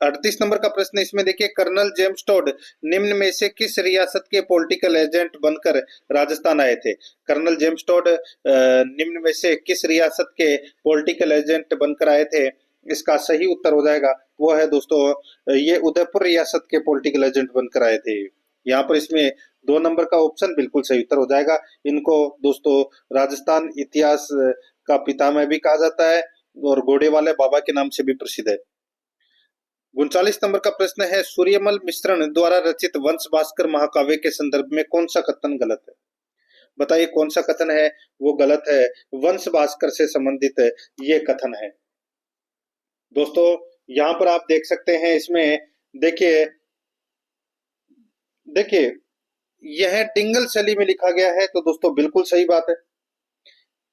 38 नंबर का प्रश्न इसमें देखिए, कर्नल जेम्स टोड निम्न में से किस रियासत के पॉलिटिकल एजेंट बनकर राजस्थान आए थे? कर्नल जेम्स टोड निम्न में से किस रियासत के पॉलिटिकल एजेंट बनकर आए थे? इसका सही उत्तर हो जाएगा वो है दोस्तों ये उदयपुर रियासत के पॉलिटिकल एजेंट बनकर आए थे। यहाँ पर इसमें 2 नंबर का ऑप्शन बिल्कुल सही उत्तर हो जाएगा। इनको दोस्तों राजस्थान इतिहास का पितामह भी कहा जाता है और घोड़े वाले बाबा के नाम से भी प्रसिद्ध है। 39 नंबर का प्रश्न है, सूर्यमल मिश्रण द्वारा रचित वंश भास्कर महाकाव्य के संदर्भ में कौन सा कथन गलत है? बताइए कौन सा कथन है वो गलत है? वंश भास्कर से संबंधित ये कथन है दोस्तों। यहाँ पर आप देख सकते हैं, इसमें देखिए देखिए यह टिंगल शैली में लिखा गया है, तो दोस्तों बिल्कुल सही बात है।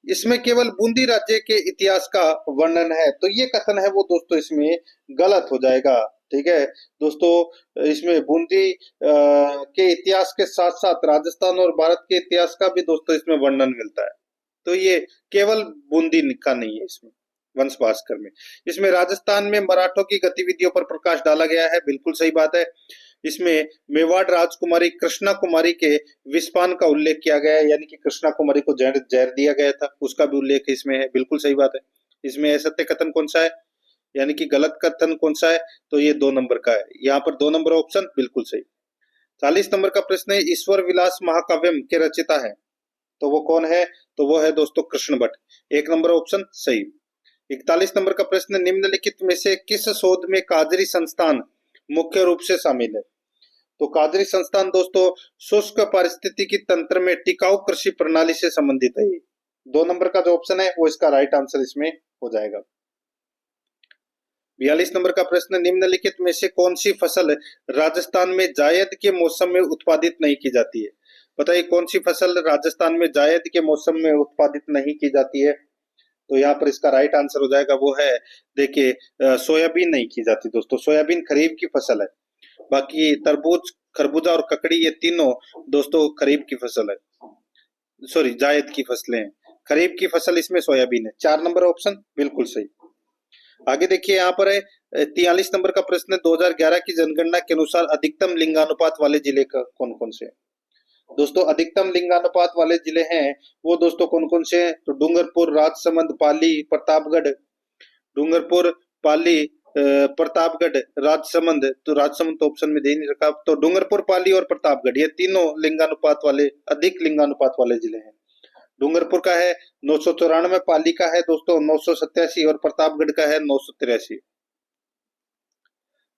इसमें केवल बूंदी राज्य के इतिहास का वर्णन है, तो ये कथन है वो दोस्तों इसमें गलत हो जाएगा। ठीक है दोस्तों, इसमें बूंदी के इतिहास के साथ साथ राजस्थान और भारत के इतिहास का भी दोस्तों इसमें वर्णन मिलता है, तो ये केवल बूंदी का नहीं है। इसमें वंश भास्कर में इसमें राजस्थान में मराठों की गतिविधियों पर प्रकाश डाला गया है, बिल्कुल सही बात है। इसमें मेवाड़ राजकुमारी कृष्णा कुमारी के विस्पान का उल्लेख किया गया है, यानी कि कृष्णा कुमारी को जहर जहर दिया गया था, उसका भी उल्लेख इसमें है, बिल्कुल सही बात है। इसमें असत्य कथन कौन सा है, यानी कि गलत कथन कौन सा है? तो ये 2 नंबर का है, यहाँ पर 2 नंबर ऑप्शन बिल्कुल सही। 40 नंबर का प्रश्न है, ईश्वर विलास महाकाव्यम के रचयिता है, तो वो कौन है? तो वो है दोस्तों कृष्ण भट्ट, 1 नंबर ऑप्शन सही। 41 नंबर का प्रश्न, निम्नलिखित में से किस शोध में काजरी संस्थान मुख्य रूप से शामिल है? तो काजरी संस्थान दोस्तों शुष्क पारिस्थितिकी तंत्र में टिकाऊ कृषि प्रणाली से संबंधित है। 2 नंबर का जो ऑप्शन है वो इसका राइट आंसर इसमें हो जाएगा। 42 नंबर का प्रश्न, निम्नलिखित में से कौन सी फसल राजस्थान में जायद के मौसम में उत्पादित नहीं की जाती है? बताइए कौन सी फसल राजस्थान में जायद के मौसम में उत्पादित नहीं की जाती है? तो यहाँ पर इसका राइट आंसर हो जाएगा, वो है देखिए सोयाबीन नहीं की जाती दोस्तों। सोयाबीन खरीफ की फसल है। बाकी तरबूज, खरबूजा और ककड़ी ये तीनों दोस्तों खरीफ की फसल है, सॉरी जायद की फसलें हैं। खरीफ की फसल इसमें सोयाबीन है। 4 नंबर ऑप्शन बिल्कुल सही। आगे देखिए यहाँ पर है 43 नंबर का प्रश्न, 2011 की जनगणना के अनुसार अधिकतम लिंगानुपात वाले जिले का कौन कौन से हैं? दोस्तों अधिकतम लिंगानुपात वाले जिले हैं वो दोस्तों कौन कौन से हैं? तो डूंगरपुर, राजसमंद, पाली, प्रतापगढ़। डूंगरपुर, पाली, प्रतापगढ़, राजसमंद। तो राजसमंद तो ऑप्शन में दे नहीं रखा, तो डूंगरपुर, पाली और प्रतापगढ़ ये तीनों लिंगानुपात वाले, अधिक लिंगानुपात वाले जिले हैं। डूंगरपुर का है 994, पाली का है दोस्तों 987 और प्रतापगढ़ का है 983।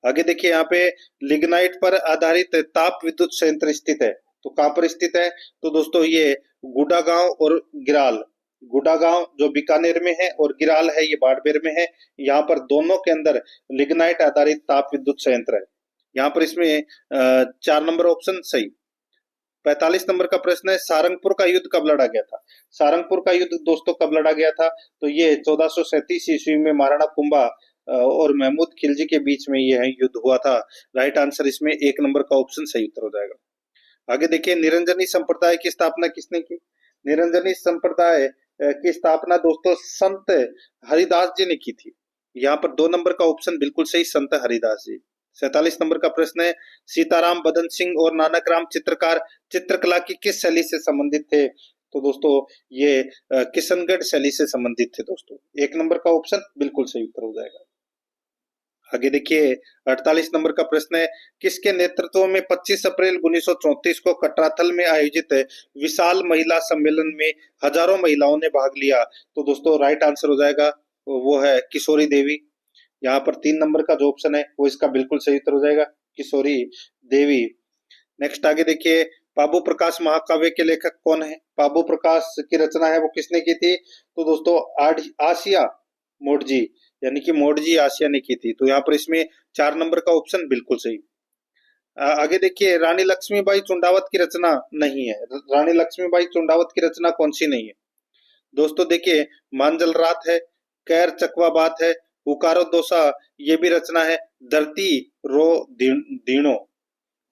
आगे देखिए यहाँ पे लिग्नाइट पर आधारित ताप विद्युत संयंत्र स्थित है, तो कहां पर स्थित है? तो दोस्तों ये गुड़ागांव और गिराल। गुड़ागांव जो बीकानेर में है और गिराल है ये बाड़मेर में है। यहाँ पर दोनों के अंदर लिग्नाइट आधारित ताप विद्युत संयंत्र है। यहाँ पर इसमें 4 नंबर ऑप्शन सही। 45 नंबर का प्रश्न है, सारंगपुर का युद्ध कब लड़ा गया था? सारंगपुर का युद्ध दोस्तों कब लड़ा गया था? तो ये 1437 ईस्वी में महाराणा कुंभा और महमूद खिलजी के बीच में यह युद्ध हुआ था। राइट आंसर इसमें 1 नंबर का ऑप्शन सही उत्तर हो जाएगा। आगे देखिए निरंजनी संप्रदाय की स्थापना किसने की? निरंजनी संप्रदाय की स्थापना दोस्तों संत हरिदास जी ने की थी। यहाँ पर 2 नंबर का ऑप्शन बिल्कुल सही, संत हरिदास जी। 47 नंबर का प्रश्न है, सीताराम, बदन सिंह और नानक राम चित्रकार चित्रकला की किस शैली से संबंधित थे? तो दोस्तों ये किशनगढ़ शैली से संबंधित थे दोस्तों। 1 नंबर का ऑप्शन बिल्कुल सही उत्तर हो जाएगा। आगे देखिए 48 नंबर का प्रश्न है, किसके नेतृत्व में 25 अप्रैल 1934 को कटराथल में आयोजित विशाल महिला सम्मेलन में हजारों महिलाओं ने भाग लिया? तो दोस्तों राइट आंसर हो जाएगा, वो है किशोरी देवी। यहाँ पर 3 नंबर का जो ऑप्शन है वो इसका बिल्कुल सही उत्तर हो जाएगा, किशोरी देवी। नेक्स्ट आगे देखिए, बाबू प्रकाश महाकाव्य के लेखक कौन है? बाबू प्रकाश की रचना है वो किसने की थी? तो दोस्तों आसिया मोडजी, यानी कि मोडजी आसिया ने की थी। तो यहाँ पर इसमें 4 नंबर का ऑप्शन बिल्कुल सही। आगे देखिए, रानी लक्ष्मीबाई चुंडावत की रचना नहीं है। रानी लक्ष्मीबाई चुंडावत की रचना कौन सी नहीं है? दोस्तों देखिए, मांजल रात है, कैर चकवा बात है, हुकारो दोसा ये भी रचना है, धरती रो दीणो,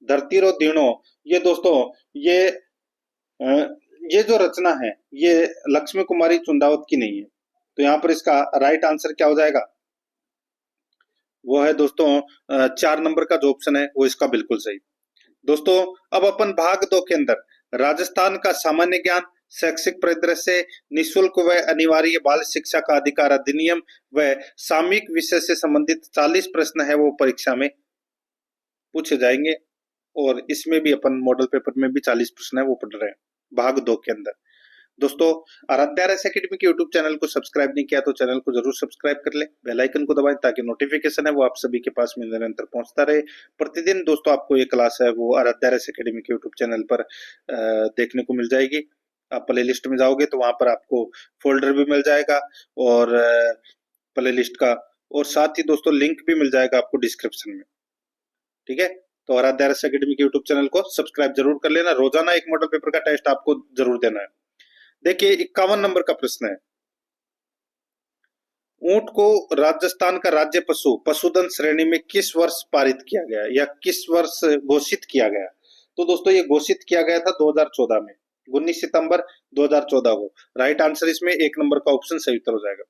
धरती रो दीणो ये दोस्तों ये ये जो रचना है ये लक्ष्मी कुमारी चुंडावत की नहीं है। तो यहाँ पर इसका राइट आंसर क्या हो जाएगा? वो है दोस्तों 4 नंबर का जो ऑप्शन है वो इसका बिल्कुल सही। दोस्तों अब अपन भाग 2 के अंदर राजस्थान का सामान्य ज्ञान, शैक्षिक परिदृश्य, निःशुल्क व अनिवार्य बाल शिक्षा का अधिकार अधिनियम व सामयिक विषय से संबंधित 40 प्रश्न है वो परीक्षा में पूछे जाएंगे। और इसमें भी अपन मॉडल पेपर में भी 40 प्रश्न है वो पढ़ रहे हैं भाग 2 के अंदर। दोस्तों आराध्या रस एकेडमी के यूट्यूब चैनल को सब्सक्राइब नहीं किया तो चैनल को जरूर सब्सक्राइब कर ले, बेल आइकन को दबाएं ताकि नोटिफिकेशन है वो आप सभी के पास में निरंतर पहुंचता रहे। प्रतिदिन दोस्तों आपको ये क्लास है वो आराध्या रस एकेडमी के यूट्यूब चैनल पर देखने को मिल जाएगी। आप प्ले लिस्ट में जाओगे तो वहां पर आपको फोल्डर भी मिल जाएगा और प्ले लिस्ट का, और साथ ही दोस्तों लिंक भी मिल जाएगा आपको डिस्क्रिप्शन में। ठीक है, तो आराध्या रस एकेडमी के यूट्यूब चैनल को सब्सक्राइब जरूर कर लेना। रोजाना एक मॉडल पेपर का टेस्ट आपको जरूर देना है। देखिए 51 नंबर का प्रश्न है, ऊंट को राजस्थान का राज्य पशु पशुधन श्रेणी में किस वर्ष पारित किया गया या किस वर्ष घोषित किया गया? तो दोस्तों ये घोषित किया गया था 2014 में, 19 सितंबर 2014 को। राइट आंसर इसमें 1 नंबर का ऑप्शन सही उत्तर हो जाएगा।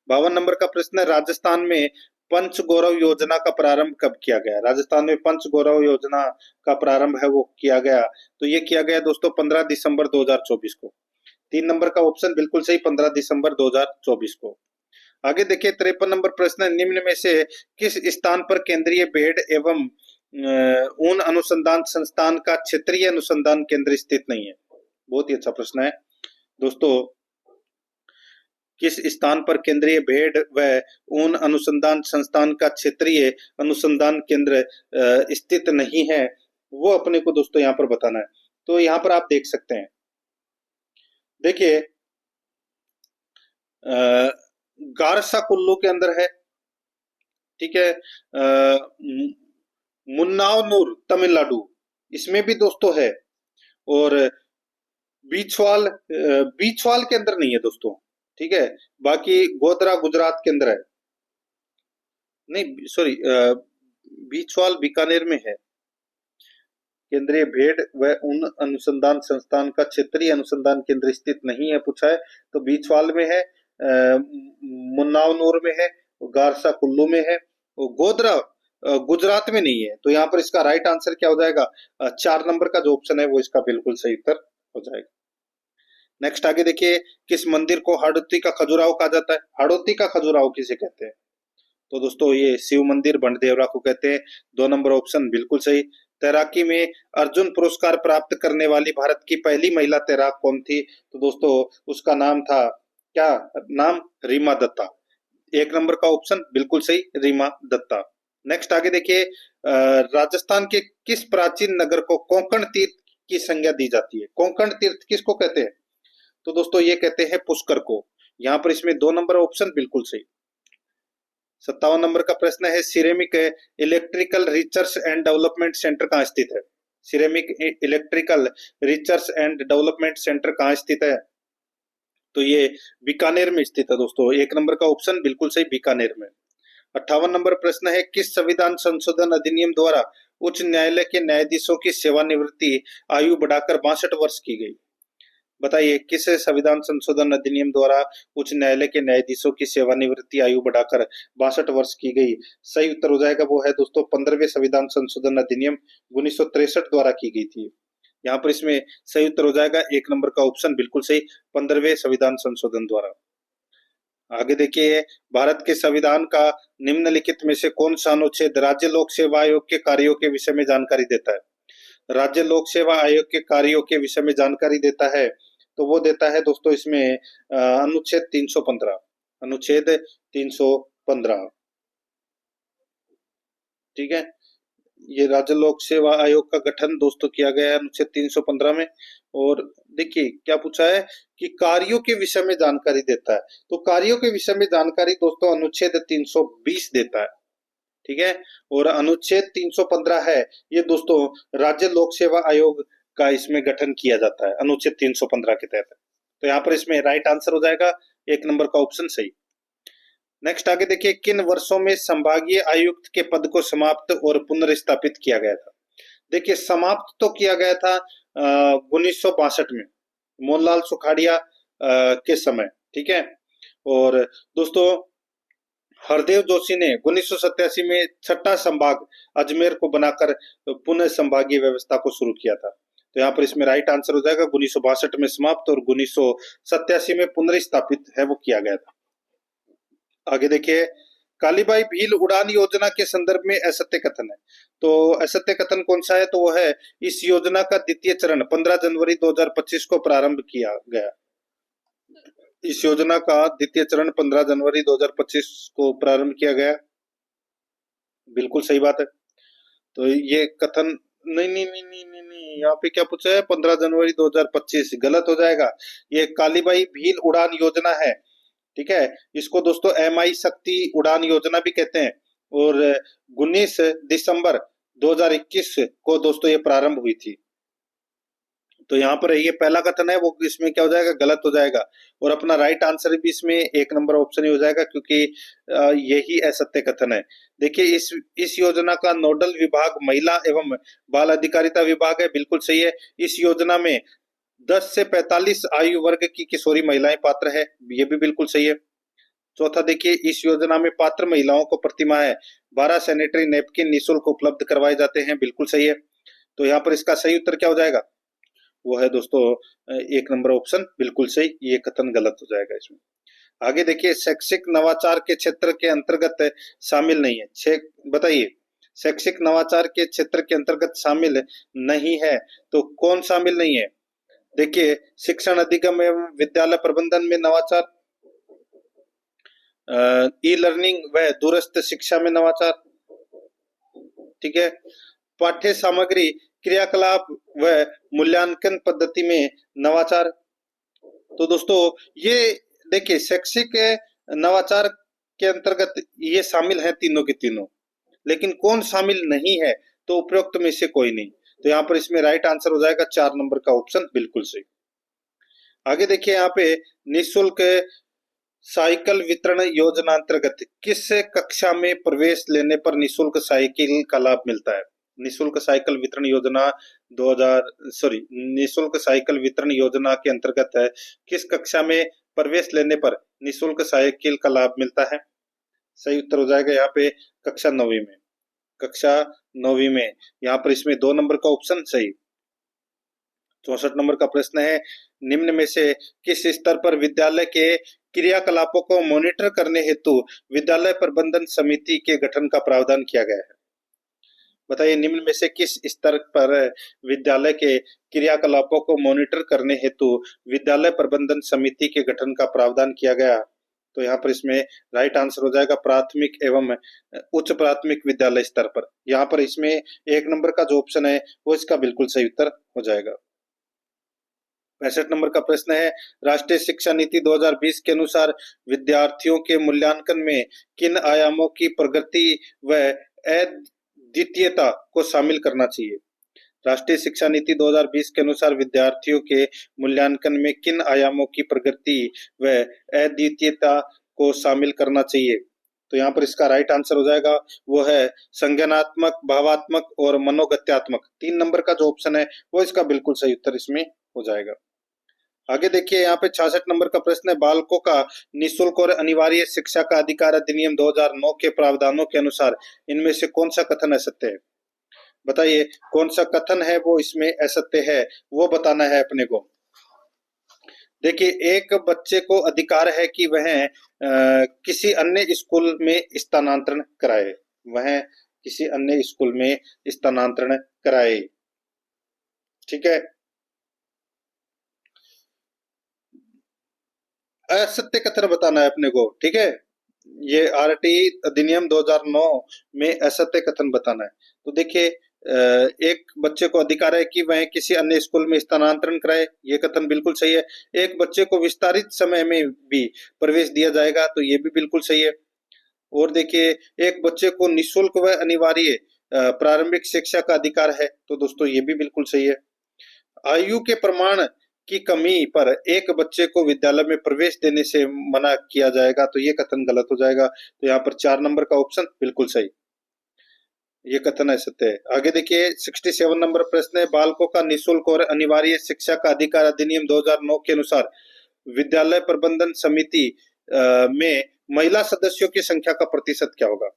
52 नंबर का प्रश्न है, राजस्थान में पंच गौरव योजना का प्रारंभ कब किया गया? राजस्थान में पंच गौरव योजना का प्रारंभ है वो किया गया, तो ये किया गया दोस्तों 15 दिसंबर 2024 को। 3 नंबर का ऑप्शन बिल्कुल सही, 15 दिसंबर 2024 को। आगे देखिए 53 नंबर प्रश्न है, निम्न में से किस स्थान पर केंद्रीय भेड़ एवं ऊन अनुसंधान संस्थान का क्षेत्रीय अनुसंधान केंद्र स्थित नहीं है? बहुत ही अच्छा प्रश्न है दोस्तों, किस स्थान पर केंद्रीय भेड़ व ऊन अनुसंधान संस्थान का क्षेत्रीय अनुसंधान केंद्र स्थित नहीं है वो अपने को दोस्तों यहाँ पर बताना है। तो यहाँ पर आप देख सकते हैं, देखिए गारसा कुल्लू के अंदर है, ठीक है। मुन्नावनूर तमिलनाडु, इसमें भी दोस्तों है। और बीचवाल के अंदर नहीं है दोस्तों, ठीक है। बाकी गोधरा गुजरात के अंदर है। नहीं सॉरी, बीचवाल बीकानेर में है। केंद्रीय भेड़ व उन अनुसंधान संस्थान का क्षेत्रीय अनुसंधान केंद्र स्थित नहीं है पूछा है, तो बीचवाल में है, मुन्नावनूर में है, गारसा कुल्लू में है, और गोधरा गुजरात में नहीं है। तो यहाँ पर इसका राइट आंसर क्या हो जाएगा? 4 नंबर का जो ऑप्शन है वो इसका बिल्कुल सही उत्तर हो जाएगा। नेक्स्ट आगे देखिए, किस मंदिर को हाड़ौती का खजुराहो कहा जाता है? हाड़ौती का खजुराहो किसे कहते हैं? तो दोस्तों ये शिव मंदिर बंडदेवरा को कहते हैं। 2 नंबर ऑप्शन बिल्कुल सही। तैराकी में अर्जुन पुरस्कार प्राप्त करने वाली भारत की पहली महिला तैराक कौन थी? तो दोस्तों उसका नाम था, क्या नाम? रीमा दत्ता। 1 नंबर का ऑप्शन बिल्कुल सही, रीमा दत्ता। नेक्स्ट आगे देखिए, राजस्थान के किस प्राचीन नगर को कोंकण तीर्थ की संज्ञा दी जाती है? कोंकण तीर्थ किसको कहते हैं? तो दोस्तों ये कहते हैं पुष्कर को। यहाँ पर इसमें 2 नंबर ऑप्शन बिल्कुल सही। 57 नंबर का प्रश्न है, ceramic electrical research and development centre कहाँ स्थित है? Ceramic electrical research and development centre कहाँ स्थित है? तो ये बीकानेर में स्थित है दोस्तों। 1 नंबर का ऑप्शन बिल्कुल सही, बीकानेर में। 58 नंबर प्रश्न है, किस संविधान संशोधन अधिनियम द्वारा उच्च न्यायालय के न्यायाधीशों की सेवानिवृत्ति आयु बढ़ाकर 62 वर्ष की गई? बताइए, किस संविधान संशोधन अधिनियम द्वारा उच्च न्यायालय के न्यायाधीशों की सेवानिवृत्ति आयु बढ़ाकर 62 वर्ष की गई? सही उत्तर हो जाएगा वो है दोस्तों 15वें संविधान संशोधन अधिनियम 1963 द्वारा की गई थी। यहाँ पर इसमें सही उत्तर हो जाएगा 1 नंबर का ऑप्शन बिल्कुल सही, 15वें संविधान संशोधन द्वारा। आगे देखिए, भारत के संविधान का निम्नलिखित में से कौन सा अनुच्छेद राज्य लोक सेवा आयोग के कार्यों के विषय में जानकारी देता है? राज्य लोक सेवा आयोग के कार्यों के विषय में जानकारी देता है, तो वो देता है दोस्तों इसमें अनुच्छेद 315। अनुच्छेद 315, ठीक है। ये राज्य लोक सेवा आयोग का गठन दोस्तों किया गया है अनुच्छेद 315 में। और देखिए क्या पूछा है कि कार्यों के विषय में जानकारी देता है, तो कार्यों के विषय में जानकारी दोस्तों अनुच्छेद 320 देता है, ठीक है। और अनुच्छेद 315 है ये दोस्तों राज्य लोक सेवा आयोग का इसमें गठन किया जाता है अनुच्छेद 315 के तहत। तो यहाँ पर इसमें राइट आंसर हो जाएगा 1 नंबर का ऑप्शन सही। नेक्स्ट आगे देखिए, किन वर्षों में संभागीय आयुक्त के पद को समाप्त और पुनर्स्थापित किया गया था? देखिए समाप्त तो किया गया था 1962 में, मोहनलाल सुखाड़िया के समय, ठीक है। और दोस्तों हरदेव जोशी ने 1987 में 6ठा संभाग अजमेर को बनाकर पुनः संभागीय व्यवस्था को शुरू किया था। तो यहाँ पर इसमें राइट आंसर हो जाएगा 1962 में समाप्त और 1987 में पुनर्स्थापित है वो किया गया था। आगे देखिए, कालीबाई भील उड़ान योजना के संदर्भ में असत्य कथन है, तो असत्य कथन कौन सा है? तो वो है, इस योजना का द्वितीय चरण 15 जनवरी 2025 को प्रारंभ किया गया। इस योजना का द्वितीय चरण 15 जनवरी 2025 को प्रारंभ किया गया, बिल्कुल सही बात है। तो ये कथन नहीं नहीं नहीं नहीं नहीं, नहीं। यहाँ पे क्या पूछा है? 15 जनवरी 2025 गलत हो जाएगा। ये कालीबाई भील उड़ान योजना है, ठीक है। इसको दोस्तों MI शक्ति उड़ान योजना भी कहते हैं। और 19 दिसंबर 2021 को दोस्तों ये प्रारंभ हुई थी। तो यहाँ पर ये पहला कथन है वो इसमें क्या हो जाएगा? गलत हो जाएगा। और अपना राइट आंसर भी इसमें 1 नंबर ऑप्शन ही हो जाएगा, क्योंकि यही असत्य कथन है। देखिए इस योजना का नोडल विभाग महिला एवं बाल अधिकारिता विभाग है, बिल्कुल सही है। इस योजना में 10 से 45 आयु वर्ग की किशोरी महिलाएं पात्र है, ये भी बिल्कुल सही है। चौथा देखिए, इस योजना में पात्र महिलाओं को प्रतिमाह 12 सैनिटरी नैपकिन निःशुल्क उपलब्ध करवाए जाते हैं, बिल्कुल सही है। तो यहाँ पर इसका सही उत्तर क्या हो जाएगा? वो है दोस्तों 1 नंबर ऑप्शन बिल्कुल सही, ये कथन गलत हो जाएगा इसमें। आगे देखिए, शैक्षिक नवाचार के क्षेत्र के अंतर्गत शामिल नहीं है। बताइए, शैक्षिक नवाचार के क्षेत्र के अंतर्गत शामिल नहीं है तो कौन शामिल नहीं है? देखिए, शिक्षण अधिगम एवं विद्यालय प्रबंधन में नवाचार, ई लर्निंग व दूरस्थ शिक्षा में नवाचार, ठीक है। पाठ्य सामग्री क्रियाकलाप व मूल्यांकन पद्धति में नवाचार। तो दोस्तों ये देखिए, शैक्षिक नवाचार के अंतर्गत ये शामिल हैं तीनों के तीनों, लेकिन कौन शामिल नहीं है, तो उपरोक्त में से कोई नहीं। तो यहाँ पर इसमें राइट आंसर हो जाएगा 4 नंबर का ऑप्शन बिल्कुल सही। आगे देखिए यहाँ पे निःशुल्क साइकिल वितरण योजना अंतर्गत किस कक्षा में प्रवेश लेने पर निःशुल्क साइकिल का लाभ मिलता है? निःशुल्क साइकिल वितरण योजना 2000 निःशुल्क साइकिल वितरण योजना के अंतर्गत है किस कक्षा में प्रवेश लेने पर निःशुल्क साइकिल का लाभ मिलता है? सही उत्तर हो जाएगा यहाँ पे कक्षा 9वीं में। कक्षा 9वीं में यहाँ पर इसमें 2 नंबर का ऑप्शन सही। 64 नंबर का प्रश्न है, निम्न में से किस स्तर पर विद्यालय के क्रियाकलापों को मॉनिटर करने हेतु विद्यालय प्रबंधन समिति के गठन का प्रावधान किया गया है? बताइए, निम्न में से किस स्तर पर विद्यालय के क्रियाकलापों को मॉनिटर करने हेतु विद्यालय प्रबंधन समिति के गठन का प्रावधान किया गया? तो यहाँ पर इसमें राइट आंसर हो जाएगा प्राथमिक एवं उच्च प्राथमिक विद्यालय स्तर पर। यहाँ पर इसमें 1 नंबर का जो ऑप्शन है वो इसका बिल्कुल सही उत्तर हो जाएगा। 65 नंबर का प्रश्न है, राष्ट्रीय शिक्षा नीति 2020 के अनुसार विद्यार्थियों के मूल्यांकन में किन आयामों की प्रगति व अद्वितीयता को शामिल करना चाहिए? राष्ट्रीय शिक्षा नीति 2020 के अनुसार विद्यार्थियों के मूल्यांकन में किन आयामों की प्रगति व अद्वितीयता को शामिल करना चाहिए? तो यहाँ पर इसका राइट आंसर हो जाएगा वो है संज्ञानात्मक, भावात्मक और मनोगत्यात्मक। 3 नंबर का जो ऑप्शन है वो इसका बिल्कुल सही उत्तर इसमें हो जाएगा। आगे देखिए यहाँ पे 66 नंबर का प्रश्न है, बालकों का निःशुल्क और अनिवार्य शिक्षा का अधिकार अधिनियम 2009 के प्रावधानों के अनुसार इनमें से कौन सा कथन असत्य है? बताइए कौन सा कथन है वो इसमें असत्य है, वो बताना है अपने को। देखिए, एक बच्चे को अधिकार है कि वह किसी अन्य स्कूल में स्थानांतरण कराए, वह किसी अन्य स्कूल में स्थानांतरण कराए, ठीक है। असत्य कथन बताना है अपने को, ठीक है। ये आरटी अधिनियम 2009 में असत्य कथन बताना है। तो देखिए, एक बच्चे को अधिकार है कि वह किसी अन्य स्कूल में स्थानांतरण कराए, ये कथन बिल्कुल सही है। एक बच्चे को विस्तारित समय में भी प्रवेश दिया जाएगा, तो ये भी बिल्कुल सही है। और देखिए, एक बच्चे को निःशुल्क व अनिवार्य प्रारंभिक शिक्षा का अधिकार है, तो दोस्तों ये भी बिल्कुल सही है। आयु के प्रमाण की कमी पर एक बच्चे को विद्यालय में प्रवेश देने से मना किया जाएगा, तो ये कथन गलत हो जाएगा। तो यहाँ पर 4 नंबर का ऑप्शन बिल्कुल सही, ये कथन असत्य है। आगे देखिए 67 नंबर प्रश्न है, बालकों का निःशुल्क और अनिवार्य शिक्षा का अधिकार अधिनियम 2009 के अनुसार विद्यालय प्रबंधन समिति में महिला सदस्यों की संख्या का प्रतिशत क्या होगा?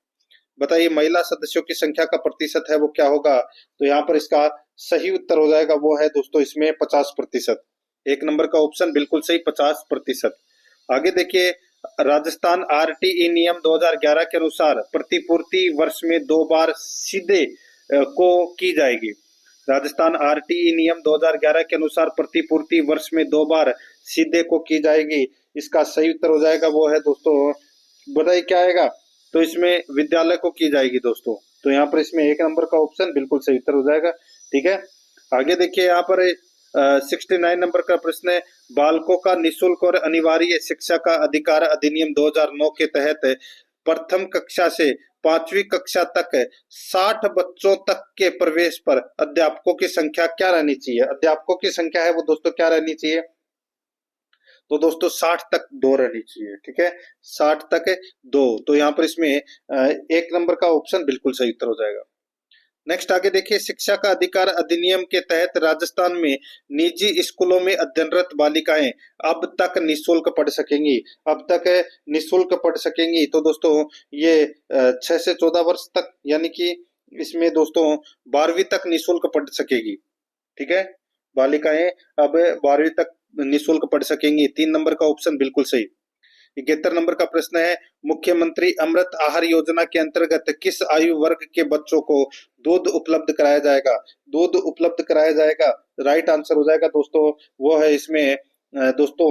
बताइए, महिला सदस्यों की संख्या का प्रतिशत है वो क्या होगा? तो यहाँ पर इसका सही उत्तर हो जाएगा वो है दोस्तों इसमें 50%। 1 नंबर का ऑप्शन बिल्कुल सही, 50%। आगे देखिए, राजस्थान आरटीई नियम 2011 के अनुसार प्रतिपूर्ति वर्ष में 2 बार सीधे को की जाएगी। राजस्थान आरटीई नियम 2011 के अनुसार प्रतिपूर्ति वर्ष में 2 बार सीधे को की जाएगी। इसका सही उत्तर हो जाएगा वो है दोस्तों, बताइए क्या आएगा? तो इसमें विद्यालय को की जाएगी दोस्तों। तो यहाँ पर इसमें 1 नंबर का ऑप्शन बिल्कुल सही उत्तर हो जाएगा, ठीक है। आगे देखिए यहाँ पर 69 नंबर का प्रश्न है, बालकों का निःशुल्क और अनिवार्य शिक्षा का अधिकार अधिनियम 2009 के तहत प्रथम कक्षा से 5वीं कक्षा तक 60 बच्चों तक के प्रवेश पर अध्यापकों की संख्या क्या रहनी चाहिए? अध्यापकों की संख्या है वो दोस्तों क्या रहनी चाहिए? तो दोस्तों 60 तक 2 रहनी चाहिए, ठीक है। 60 तक 2, तो यहाँ पर इसमें 1 नंबर का ऑप्शन बिल्कुल सही उत्तर हो जाएगा। नेक्स्ट आगे देखिए, शिक्षा का अधिकार अधिनियम के तहत राजस्थान में निजी स्कूलों में अध्ययनरत बालिकाएं अब तक निःशुल्क पढ़ सकेंगी, अब तक निःशुल्क पढ़ सकेंगी। तो दोस्तों ये 6 से 14 वर्ष तक, यानी कि इसमें दोस्तों 12वीं तक निःशुल्क पढ़ सकेगी, ठीक है। बालिकाएं अब 12वीं तक निःशुल्क पढ़ सकेंगी। 3 नंबर का ऑप्शन बिल्कुल सही। 71 नंबर का प्रश्न है, मुख्यमंत्री अमृत आहार योजना के अंतर्गत किस आयु वर्ग के बच्चों को दूध उपलब्ध कराया जाएगा? दूध उपलब्ध कराया जाएगा, राइट आंसर हो जाएगा दोस्तों वो है इसमें दोस्तों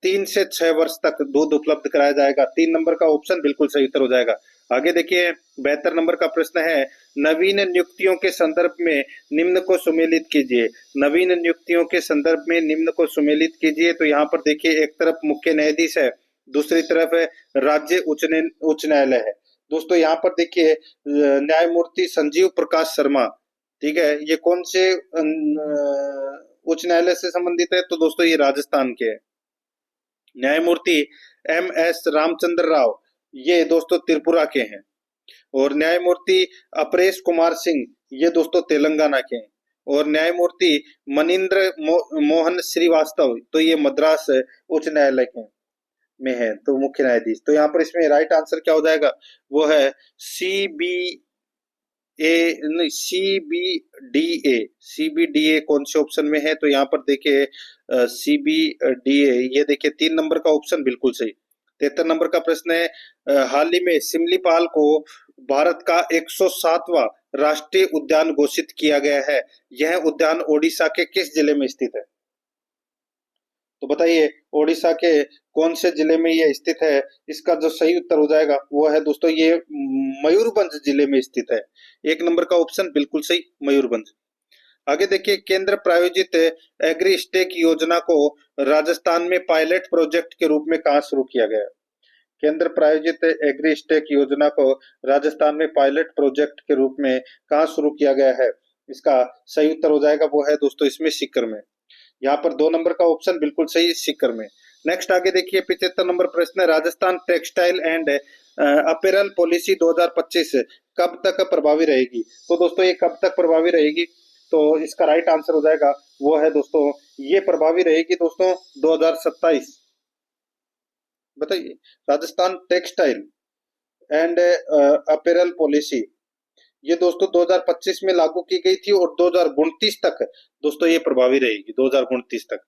3 से 6 वर्ष तक दूध उपलब्ध कराया जाएगा। 3 नंबर का ऑप्शन बिल्कुल सही उत्तर हो जाएगा। आगे देखिए 72 नंबर का प्रश्न है, नवीन नियुक्तियों के संदर्भ में निम्न को सुमेलित कीजिए। नवीन नियुक्तियों के संदर्भ में निम्न को सुमेलित कीजिए। तो यहाँ पर देखिए, एक तरफ मुख्य न्यायाधीश है दूसरी तरफ राज्य उच्च न्यायालय है। दोस्तों यहाँ पर देखिए न्यायमूर्ति संजीव प्रकाश शर्मा, ठीक है, ये कौन से उच्च न्यायालय से संबंधित है? तो दोस्तों ये राजस्थान के है। न्यायमूर्ति एम एस रामचंद्र राव, ये दोस्तों त्रिपुरा के हैं। और न्यायमूर्ति अपरेश कुमार सिंह, ये दोस्तों तेलंगाना के हैं। और न्यायमूर्ति मनिंद्र मोहन श्रीवास्तव, तो ये मद्रास उच्च न्यायालय के में है, तो मुख्य न्यायाधीश। तो यहाँ पर इसमें राइट आंसर क्या हो जाएगा? वो है CBDA कौन से ऑप्शन में है? तो यहाँ पर देखिए CBDA, ये देखिए 3 नंबर का ऑप्शन बिल्कुल सही। 73 नंबर का प्रश्न है, हाल ही में सिमलीपाल को भारत का 107वां राष्ट्रीय उद्यान घोषित किया गया है। यह उद्यान ओडिशा के किस जिले में स्थित है? तो बताइए ओडिशा के कौन से जिले में यह स्थित है? इसका जो सही उत्तर हो जाएगा वो है दोस्तों ये मयूरभंज जिले में स्थित है। 1 नंबर का ऑप्शन बिल्कुल सही, मयूरभंज। आगे देखिए, केंद्र प्रायोजित एग्री स्टेक योजना को राजस्थान में पायलट प्रोजेक्ट के रूप में कहाँ शुरू किया गया? केंद्र प्रायोजित एग्री स्टेक योजना को राजस्थान में पायलट प्रोजेक्ट के रूप में कहाँ शुरू किया गया है? इसका सही उत्तर हो जाएगा वो है दोस्तों इसमें सीकर में। यहाँ पर 2 नंबर का ऑप्शन बिल्कुल सही, सीकर में। नेक्स्ट आगे देखिए 75 नंबर प्रश्न है, Rajasthan textile and apparel policy 2025 कब तक प्रभावी रहेगी? तो दोस्तों ये कब तक प्रभावी रहेगी? तो इसका राइट आंसर हो जाएगा वो है दोस्तों ये प्रभावी रहेगी दोस्तों 2027। बताइए, Rajasthan textile and apparel policy ये दोस्तों 2025 में लागू की गई थी और 2029 तक दोस्तों ये प्रभावी रहेगी, 2029 तक।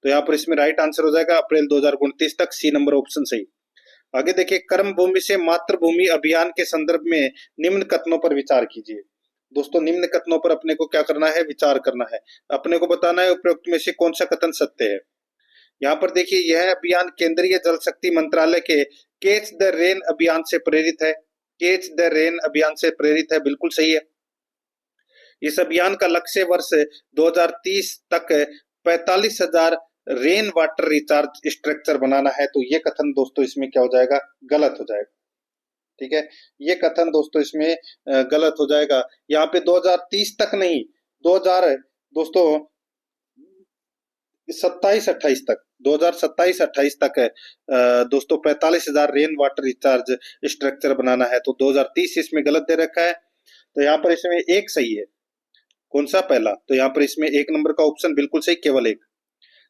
तो यहाँ पर इसमें राइट आंसर हो जाएगा अप्रैल 2029 तक, सी नंबर ऑप्शन सही। आगे देखिए, कर्म भूमि से मातृभूमि अभियान के संदर्भ में निम्न कथनों पर विचार कीजिए। दोस्तों निम्न कथनों पर अपने को क्या करना है? विचार करना है। अपने को बताना है उपरोक्त में से कौन सा कथन सत्य है। यहाँ पर देखिए यह अभियान केंद्रीय जल शक्ति मंत्रालय के कैच द रेन अभियान से प्रेरित है। कैच द रेन अभियान से प्रेरित है, बिल्कुल सही है। इस अभियान का लक्ष्य वर्ष 2030 तक 45,000 रेन वाटर रिचार्ज स्ट्रक्चर बनाना है। तो ये कथन दोस्तों इसमें क्या हो जाएगा? गलत हो जाएगा। ठीक है, ये कथन दोस्तों इसमें गलत हो जाएगा। यहाँ पे 2030 तक नहीं, 2000 दोस्तों 27-28 तक, 2027-28 तक दोस्तों 45,000 रेन वाटर रिचार्ज स्ट्रक्चर बनाना है। तो 2030 इसमें गलत दे रखा है। तो यहाँ पर इसमें एक सही है। कौन सा? पहला। तो यहाँ पर इसमें 1 नंबर का ऑप्शन बिल्कुल सही, केवल 1।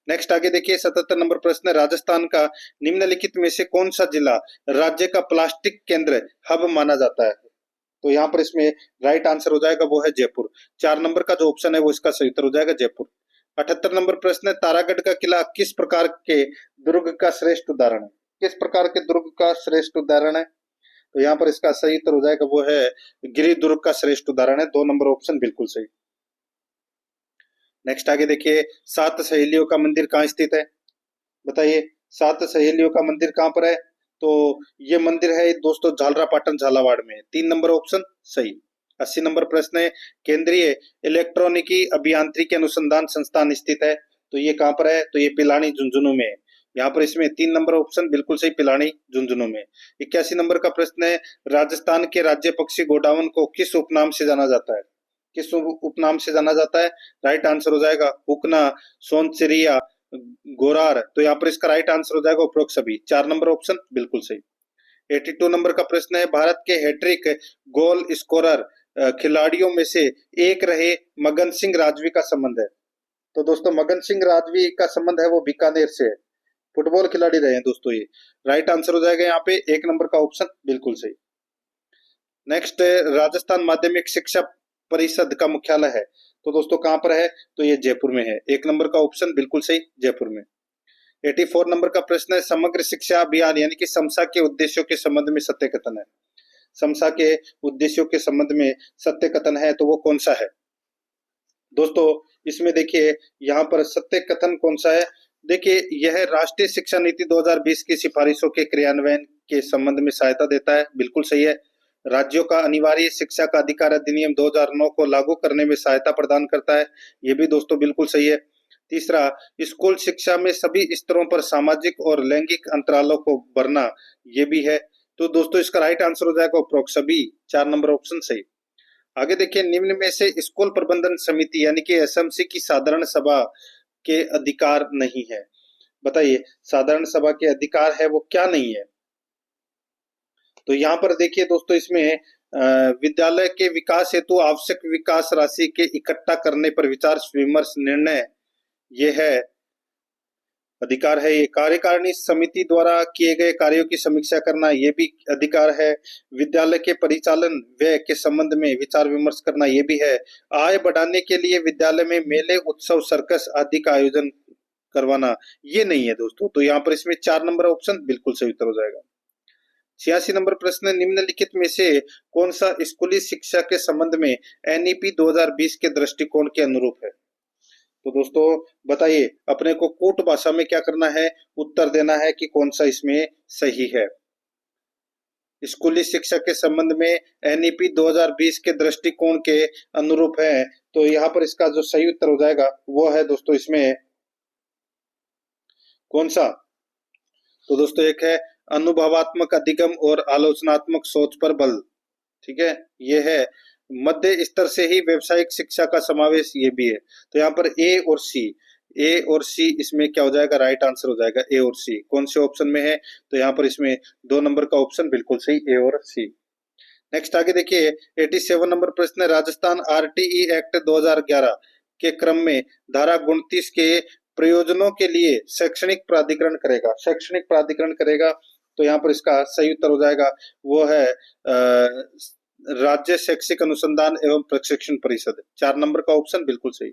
नेक्स्ट आगे देखिए 77 नंबर प्रश्न, राजस्थान का निम्नलिखित में से कौन सा जिला राज्य का प्लास्टिक केंद्र हब माना जाता है? तो यहाँ पर इसमें राइट आंसर हो जाएगा वो है जयपुर। 4 नंबर का जो ऑप्शन है वो इसका सही उत्तर हो जाएगा जयपुर। 78 नंबर प्रश्न है, तारागढ़ का किला किस प्रकार के दुर्ग का श्रेष्ठ उदाहरण है? किस प्रकार के दुर्ग का श्रेष्ठ उदाहरण है? तो यहाँ पर इसका सही उत्तर हो जाएगा वो है गिरि दुर्ग का श्रेष्ठ उदाहरण है। 2 नंबर ऑप्शन बिल्कुल सही। नेक्स्ट आगे देखिए, 7 सहेलियों का मंदिर कहाँ स्थित है? बताइए 7 सहेलियों का मंदिर कहाँ पर है? तो ये मंदिर है दोस्तों झालरापाटन झालावाड़ में। 3 नंबर ऑप्शन सही। 80 नंबर प्रश्न है, केंद्रीय इलेक्ट्रॉनिकी अभियांत्रिकी अनुसंधान संस्थान स्थित है। तो ये कहाँ पर है? तो ये पिलानी झुंझुनू में है। यहाँ पर इसमें 3 नंबर ऑप्शन बिल्कुल सही, पिलानी झुंझुनू में। 81 नंबर का प्रश्न है, राजस्थान के राज्य पक्षी गोडावन को किस उपनाम से जाना जाता है? किस उपनाम से जाना जाता है? राइट आंसर हो जाएगा हुकना, सोनचिरिया, गोरार। तो यहाँ पर इसका राइट आंसर हो जाएगा उपरोक्त सभी। 4 नंबर ऑप्शन बिल्कुल सही। 82 नंबर का प्रश्न है, भारत के हैट्रिक गोल स्कोरर खिलाड़ियों में से एक रहे मगन सिंह राजवी का संबंध है। तो दोस्तों मगन सिंह राजवी का संबंध है वो बीकानेर से है, फुटबॉल खिलाड़ी रहे हैं दोस्तों ये। राइट आंसर हो जाएगा यहाँ पे 1 नंबर का ऑप्शन बिल्कुल सही। नेक्स्ट, राजस्थान माध्यमिक शिक्षा परिषद का मुख्यालय है। तो दोस्तों कहाँ पर है? तो ये जयपुर में है। 1 नंबर का ऑप्शन बिल्कुल सही, जयपुर में। 84 नंबर का प्रश्न है, समग्र शिक्षा अभियान यानी कि समसा के उद्देश्यों के संबंध में सत्य कथन है। समसा के उद्देश्यों के संबंध में सत्य कथन है तो वो कौन सा है? दोस्तों इसमें देखिए यहाँ पर सत्य कथन कौन सा है? देखिए यह राष्ट्रीय शिक्षा नीति 2020 की सिफारिशों के क्रियान्वयन के संबंध में सहायता देता है, बिल्कुल सही है। राज्यों का अनिवार्य शिक्षा का अधिकार अधिनियम 2009 को लागू करने में सहायता प्रदान करता है, ये भी दोस्तों बिल्कुल सही है। तीसरा, स्कूल शिक्षा में सभी स्तरों पर सामाजिक और लैंगिक अंतरालों को भरना, ये भी है। तो दोस्तों इसका राइट आंसर हो जाएगा उपरोक्त सभी 4 नंबर ऑप्शन सही। आगे देखिए, निम्न में से स्कूल प्रबंधन समिति यानी कि एसएमसी की साधारण सभा के अधिकार नहीं है। बताइए, साधारण सभा के अधिकार है वो क्या नहीं है? तो यहाँ पर देखिए दोस्तों, इसमें विद्यालय के विकास हेतु आवश्यक विकास राशि के इकट्ठा करने पर विचार विमर्श निर्णय, ये है अधिकार है। ये कार्यकारिणी समिति द्वारा किए गए कार्यों की समीक्षा करना, ये भी अधिकार है। विद्यालय के परिचालन व्यय के संबंध में विचार विमर्श करना, ये भी है। आय बढ़ाने के लिए विद्यालय में मेले, उत्सव, सर्कस आदि का आयोजन करवाना, ये नहीं है दोस्तों। तो यहाँ पर इसमें 4 नंबर ऑप्शन बिल्कुल सही उत्तर हो जाएगा। 86 नंबर प्रश्न, निम्नलिखित में से कौन सा स्कूली शिक्षा के संबंध में एनईपी 2020 के दृष्टिकोण के अनुरूप है? तो दोस्तों बताइए, अपने को कूट भाषा में क्या करना है, उत्तर देना है कि कौन सा इसमें सही है। स्कूली शिक्षा के संबंध में एनईपी 2020 के दृष्टिकोण के अनुरूप है। तो यहाँ पर इसका जो सही उत्तर हो जाएगा वो है दोस्तों इसमें कौन सा? तो दोस्तों एक है अनुभवात्मक अधिगम और आलोचनात्मक सोच पर बल। ठीक है, ये है। मध्य स्तर से ही व्यावसायिक शिक्षा का समावेश, ये भी है। तो यहाँ पर ए और सी इसमें क्या हो जाएगा? राइट आंसर हो जाएगा ए और सी। कौन से ऑप्शन में है? तो यहाँ पर इसमें 2 नंबर का ऑप्शन बिल्कुल सही, ए और सी। नेक्स्ट आगे देखिए, 87 नंबर प्रश्न, राजस्थान आरटीई एक्ट 2011 के क्रम में धारा 29 के प्रयोजनों के लिए शैक्षणिक प्राधिकरण करेगा। शैक्षणिक प्राधिकरण करेगा, तो यहाँ पर इसका सही उत्तर हो जाएगा वो है राज्य शैक्षिक अनुसंधान एवं प्रशिक्षण परिषद। 4 नंबर का ऑप्शन बिल्कुल सही।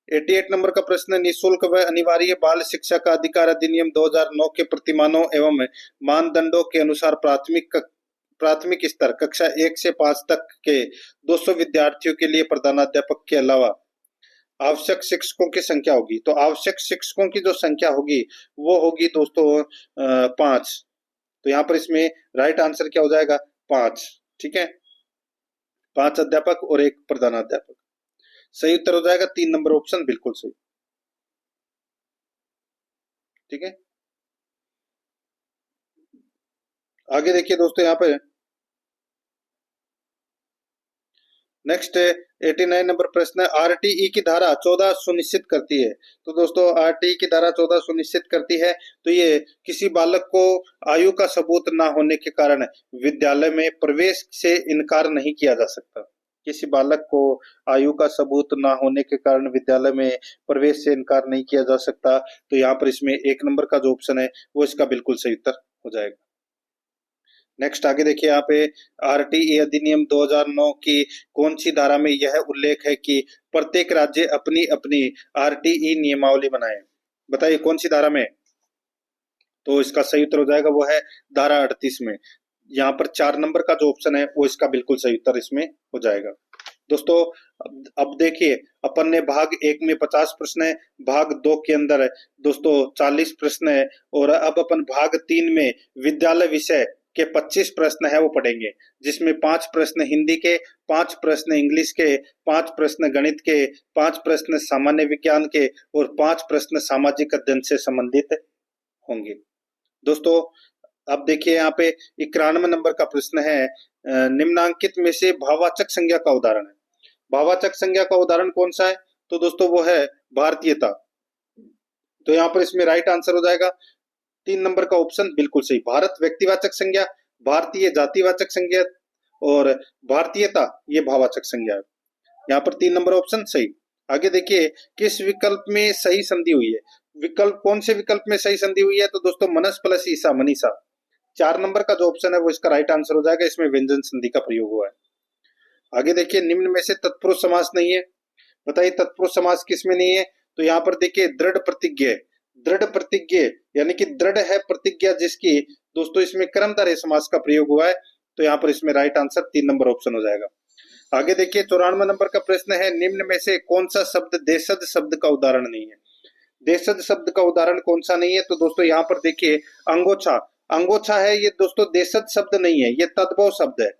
88 नंबर का प्रश्न, निःशुल्क व अनिवार्य बाल शिक्षा का अधिकार अधिनियम 2009 के प्रतिमानों एवं मानदंडों के अनुसार प्राथमिक स्तर कक्षा 1 से 5 तक के 200 विद्यार्थियों के लिए प्रधानाध्यापक के अलावा आवश्यक शिक्षकों की संख्या होगी। तो आवश्यक शिक्षकों की जो संख्या होगी वो होगी दोस्तों 5। तो यहाँ पर इसमें राइट आंसर क्या हो जाएगा? 5। ठीक है, 5 अध्यापक और 1 प्रधानाध्यापक। सही उत्तर हो जाएगा 3 नंबर ऑप्शन बिल्कुल सही। ठीक है, आगे देखिए दोस्तों, यहाँ पे नेक्स्ट 89 नंबर प्रश्न, आरटीई की धारा 14 सुनिश्चित करती है। तो दोस्तों आरटीई की धारा 14 सुनिश्चित करती है, तो ये किसी बालक को आयु का सबूत ना होने के कारण विद्यालय में प्रवेश से इनकार नहीं किया जा सकता। किसी बालक को आयु का सबूत ना होने के कारण विद्यालय में प्रवेश से इनकार नहीं किया जा सकता। तो यहाँ पर इसमें 1 नंबर का जो ऑप्शन है वो इसका बिल्कुल सही उत्तर हो जाएगा। नेक्स्ट आगे देखिए, यहाँ पे आरटीई अधिनियम 2009 की कौन सी धारा में यह उल्लेख है कि प्रत्येक राज्य अपनी अपनी आरटीई नियमावली बनाए? बताइए कौन सी धारा में? तो इसका सही उत्तर हो जाएगा वो है धारा 38 में। यहाँ पर 4 नंबर का जो ऑप्शन है वो इसका बिल्कुल सही उत्तर इसमें हो जाएगा। दोस्तों अब देखिए, अपन ने भाग 1 में 50 प्रश्न है, भाग 2 के अंदर दोस्तों 40 प्रश्न है, और अब अपन भाग 3 में विद्यालय विषय के 25 प्रश्न है वो पढ़ेंगे, जिसमें 5 प्रश्न हिंदी के, 5 प्रश्न इंग्लिश के, 5 प्रश्न गणित के, 5 प्रश्न सामान्य विज्ञान के और 5 प्रश्न सामाजिक अध्ययन से संबंधित होंगे। दोस्तों अब देखिए, यहाँ पे 91 नंबर का प्रश्न है, निम्नांकित में से भाववाचक संज्ञा का उदाहरण है। भाववाचक संज्ञा का उदाहरण कौन सा है? तो दोस्तों वो है भारतीयता। तो यहाँ पर इसमें राइट आंसर हो जाएगा 3 नंबर का ऑप्शन बिल्कुल सही। भारत व्यक्तिवाचक संज्ञा, भारतीय जातिवाचक संज्ञा और भारतीयता ये भाववाचक संज्ञा है। यहाँ पर 3 नंबर ऑप्शन सही। आगे देखिए, किस विकल्प में सही संधि हुई है? विकल्प कौन से विकल्प में सही संधि हुई है? तो दोस्तों मनस प्लस ईसा, मनीषा। 4 नंबर का जो ऑप्शन है वो इसका राइट आंसर हो जाएगा, इसमें व्यंजन संधि का प्रयोग हुआ है। आगे देखिए, निम्न में से तत्पुरुष समास नहीं है। बताइए तत्पुरुष समास किसमें नहीं है? तो यहाँ पर देखिए दृढ़ प्रतिज्ञ, दृढ़ प्रतिज्ञ यानी कि दृढ़ है प्रतिज्ञा जिसकी, दोस्तों इसमें कर्मधारय समास का प्रयोग हुआ है। तो यहाँ पर इसमें राइट आंसर 3 नंबर ऑप्शन हो जाएगा। आगे देखिए 94 नंबर का प्रश्न है, निम्न में से कौन सा शब्द देशज शब्द का उदाहरण नहीं है? देशज शब्द का उदाहरण कौन सा नहीं है? तो दोस्तों यहाँ पर देखिए अंगोछा, अंगोछा है ये दोस्तों देशज शब्द नहीं है, ये तद्भव शब्द है।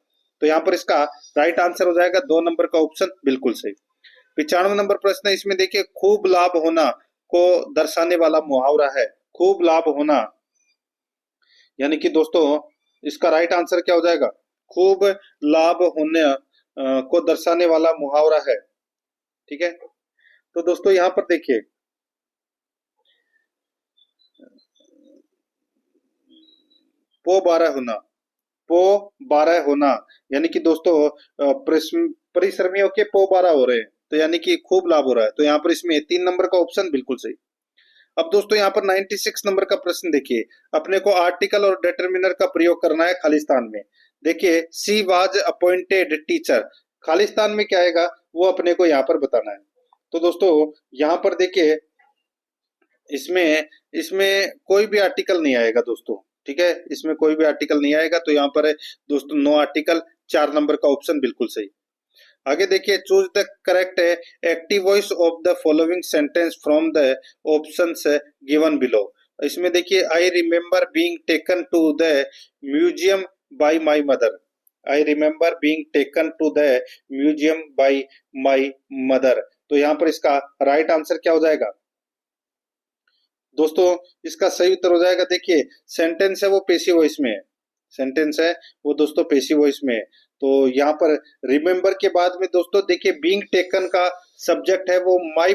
तो यहाँ पर इसका राइट आंसर हो जाएगा 2 नंबर का ऑप्शन बिल्कुल सही। 95 नंबर प्रश्न है, इसमें देखिए खूब लाभ होना को दर्शाने वाला मुहावरा है। खूब लाभ होना यानी कि दोस्तों इसका राइट आंसर क्या हो जाएगा? खूब लाभ होने को दर्शाने वाला मुहावरा है। ठीक है, तो दोस्तों यहाँ पर देखिए पो 12 होना, पो 12 होना यानी कि दोस्तों परिश्रमियों के पो 12 हो रहे हैं, तो यानी कि खूब लाभ हो रहा है। तो यहाँ पर इसमें 3 नंबर का ऑप्शन बिल्कुल सही। अब दोस्तों यहाँ पर 96 नंबर का प्रश्न देखिए, अपने को आर्टिकल और डिटर्मिनर का प्रयोग करना है खालिस्तान में। देखिए she was appointed teacher, Khalistan में क्या आएगा वो अपने को यहाँ पर बताना है। तो दोस्तों यहाँ पर देखिए इसमें इसमें कोई भी आर्टिकल नहीं आएगा दोस्तों। ठीक है, इसमें कोई भी आर्टिकल नहीं आएगा, तो यहाँ पर दोस्तों नो आर्टिकल, 4 नंबर का ऑप्शन बिल्कुल सही। आगे देखिए choose the correct active voice of the following sentence from the options given below. इसमें देखिए I remember being taken to the museum by my mother, I remember being taken to the museum by my mother. तो यहाँ पर इसका right answer क्या हो जाएगा दोस्तों? इसका सही उत्तर हो जाएगा, देखिए सेंटेंस है वो पेसिव वॉइस में है, सेंटेंस है वो दोस्तों पेसिव वॉइस में है। तो यहाँ पर रिमेम्बर के बाद में दोस्तों देखिए बीइंग टेकन का सब्जेक्ट है वो माई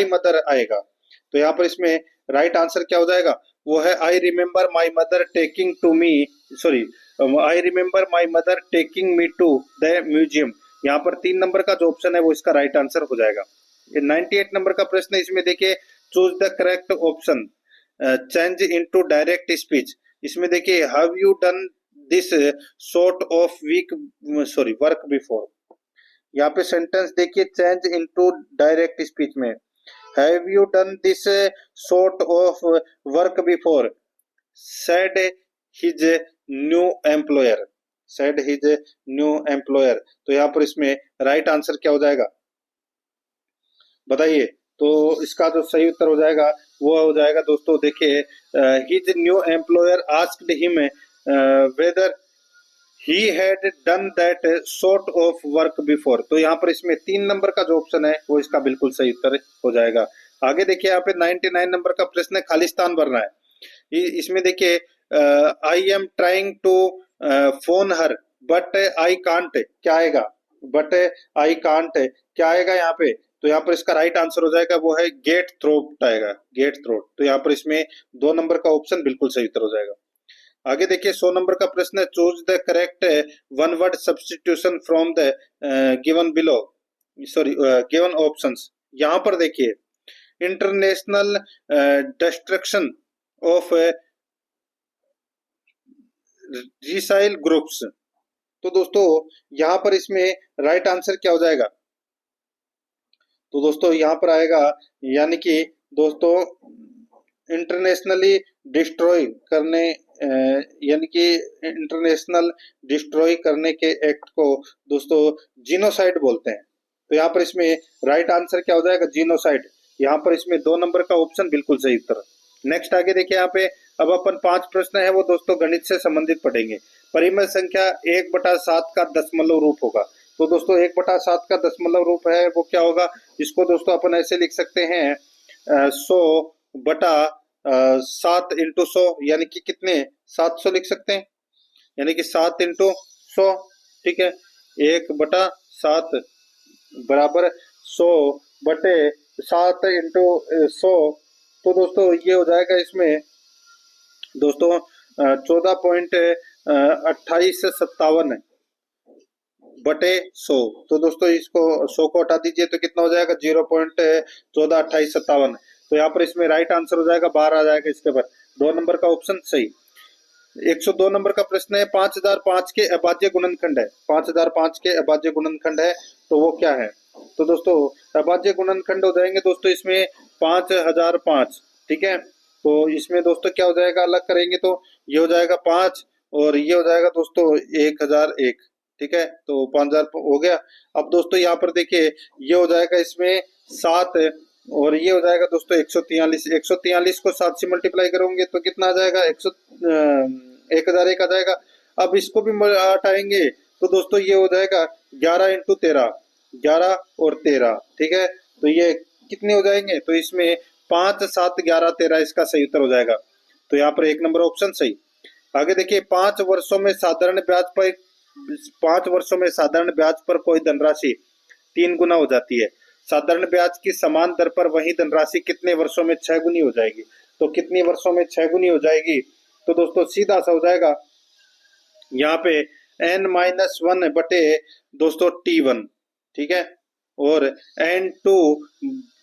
मदर आएगा। तो यहाँ पर इसमें राइट आंसर क्या हो जाएगा? वो है I remember my mother taking to me, sorry I remember my mother taking me to the museum. यहाँ पर 3 नंबर का जो ऑप्शन है वो इसका राइट आंसर हो जाएगा। 98 नंबर का प्रश्न है, इसमें देखिए choose the correct option change into direct speech. इसमें देखिए have you done this sort of work before. यहाँ पे सेंटेंस देखिए चेंज इनटू डायरेक्ट स्पीच में, have you done this sort of work before said his new employer, said his new employer. तो यहाँ पर इसमें राइट आंसर क्या हो जाएगा बताइए? तो इसका जो सही उत्तर हो जाएगा वो हो जाएगा दोस्तों देखिए his new employer asked him weather he had done that sort of work before. तो यहाँ पर इसमें 3 नंबर का जो ऑप्शन है वो इसका बिल्कुल सही उत्तर हो जाएगा। आगे देखिए यहाँ पे 99 नंबर का प्रश्न है, खालिस्तान भरना है। इसमें देखिए I am trying to phone her but I can't, क्या आएगा? बट आई कांट क्या आएगा यहाँ पे? तो यहाँ पर इसका राइट आंसर हो जाएगा वो है गेट थ्रोट आएगा, गेट थ्रोट। तो यहाँ पर इसमें 2 नंबर का ऑप्शन बिल्कुल सही उत्तर हो जाएगा। आगे देखिए 100 नंबर का प्रश्न है, choose the correct one word substitution from the given below, sorry given options. यहाँ पर देखिए इंटरनेशनल डिस्ट्रक्शन ऑफ रिसाइल ग्रुप्स। तो दोस्तों यहाँ पर इसमें राइट आंसर क्या हो जाएगा? तो दोस्तों यहाँ पर आएगा यानी कि दोस्तों इंटरनेशनली डिस्ट्रॉय करने यानी कि इंटरनेशनल डिस्ट्रॉय करने के एक्ट को दोस्तों जीनोसाइड बोलते हैं। तो यहाँ पर इसमें राइट आंसर क्या हो जाएगा? जीनोसाइड। यहाँ पर इसमें 2 नंबर का ऑप्शन बिल्कुल सही उत्तर। नेक्स्ट आगे देखिए यहाँ पे अब अपन 5 प्रश्न है वो दोस्तों गणित से संबंधित पढ़ेंगे। परिमेय संख्या 1/7 का दशमलव रूप होगा। तो दोस्तों 1/7 का दशमलव रूप है वो क्या होगा? इसको दोस्तों अपन ऐसे लिख सकते हैं 100/7 इंटू 100 यानी कि कितने 700 लिख सकते हैं, यानी कि 7 इंटू 100। ठीक है, 1/7 बराबर 100/7 इंटू 100। तो दोस्तों ये हो जाएगा इसमें दोस्तों 14.2857 बटे 100। तो दोस्तों इसको 100 को हटा दीजिए तो कितना हो जाएगा? 0.142857। तो यहाँ पर इसमें राइट आंसर हो जाएगा 12 आ जाएगा इसके बाद। 2 नंबर का ऑप्शन सही। 102 नंबर का प्रश्न है, 5005 के अभाज्य गुणनखंड है। 5005 के अभाज्य गुणनखंड है तो वो क्या है? तो दोस्तों अभाज्य गुणनखंड हो जाएंगे दोस्तों इसमें 5005। ठीक है, तो इसमें दोस्तों क्या हो जाएगा अलग करेंगे तो ये हो जाएगा 5 और ये हो जाएगा दोस्तों 1001। ठीक है, तो 5000 हो गया। अब दोस्तों यहाँ पर देखिए ये हो जाएगा इसमें 7 और ये हो जाएगा दोस्तों 143। 143 को 7 से मल्टीप्लाई करोगे तो कितना आ जाएगा? 1001 आ जाएगा। अब इसको भी हटाएंगे तो दोस्तों ये हो जाएगा 11 इंटू 13। 11 और 13, ठीक है। तो ये कितने हो जाएंगे, तो इसमें 5, 7, 11, 13 इसका सही उत्तर हो जाएगा। तो यहाँ पर 1 नंबर ऑप्शन सही। आगे देखिए, 5 वर्षों में साधारण ब्याज पर 5 वर्षों में साधारण ब्याज पर कोई धनराशि 3 गुना हो जाती है। साधारण ब्याज की समान दर पर वही धनराशि कितने वर्षों में 6 गुनी हो जाएगी। तो कितने वर्षों में 6 गुनी हो जाएगी, तो दोस्तों सीधा सा हो जाएगा यहाँ पे n-1 बटे दोस्तों T1, ठीक है, और n2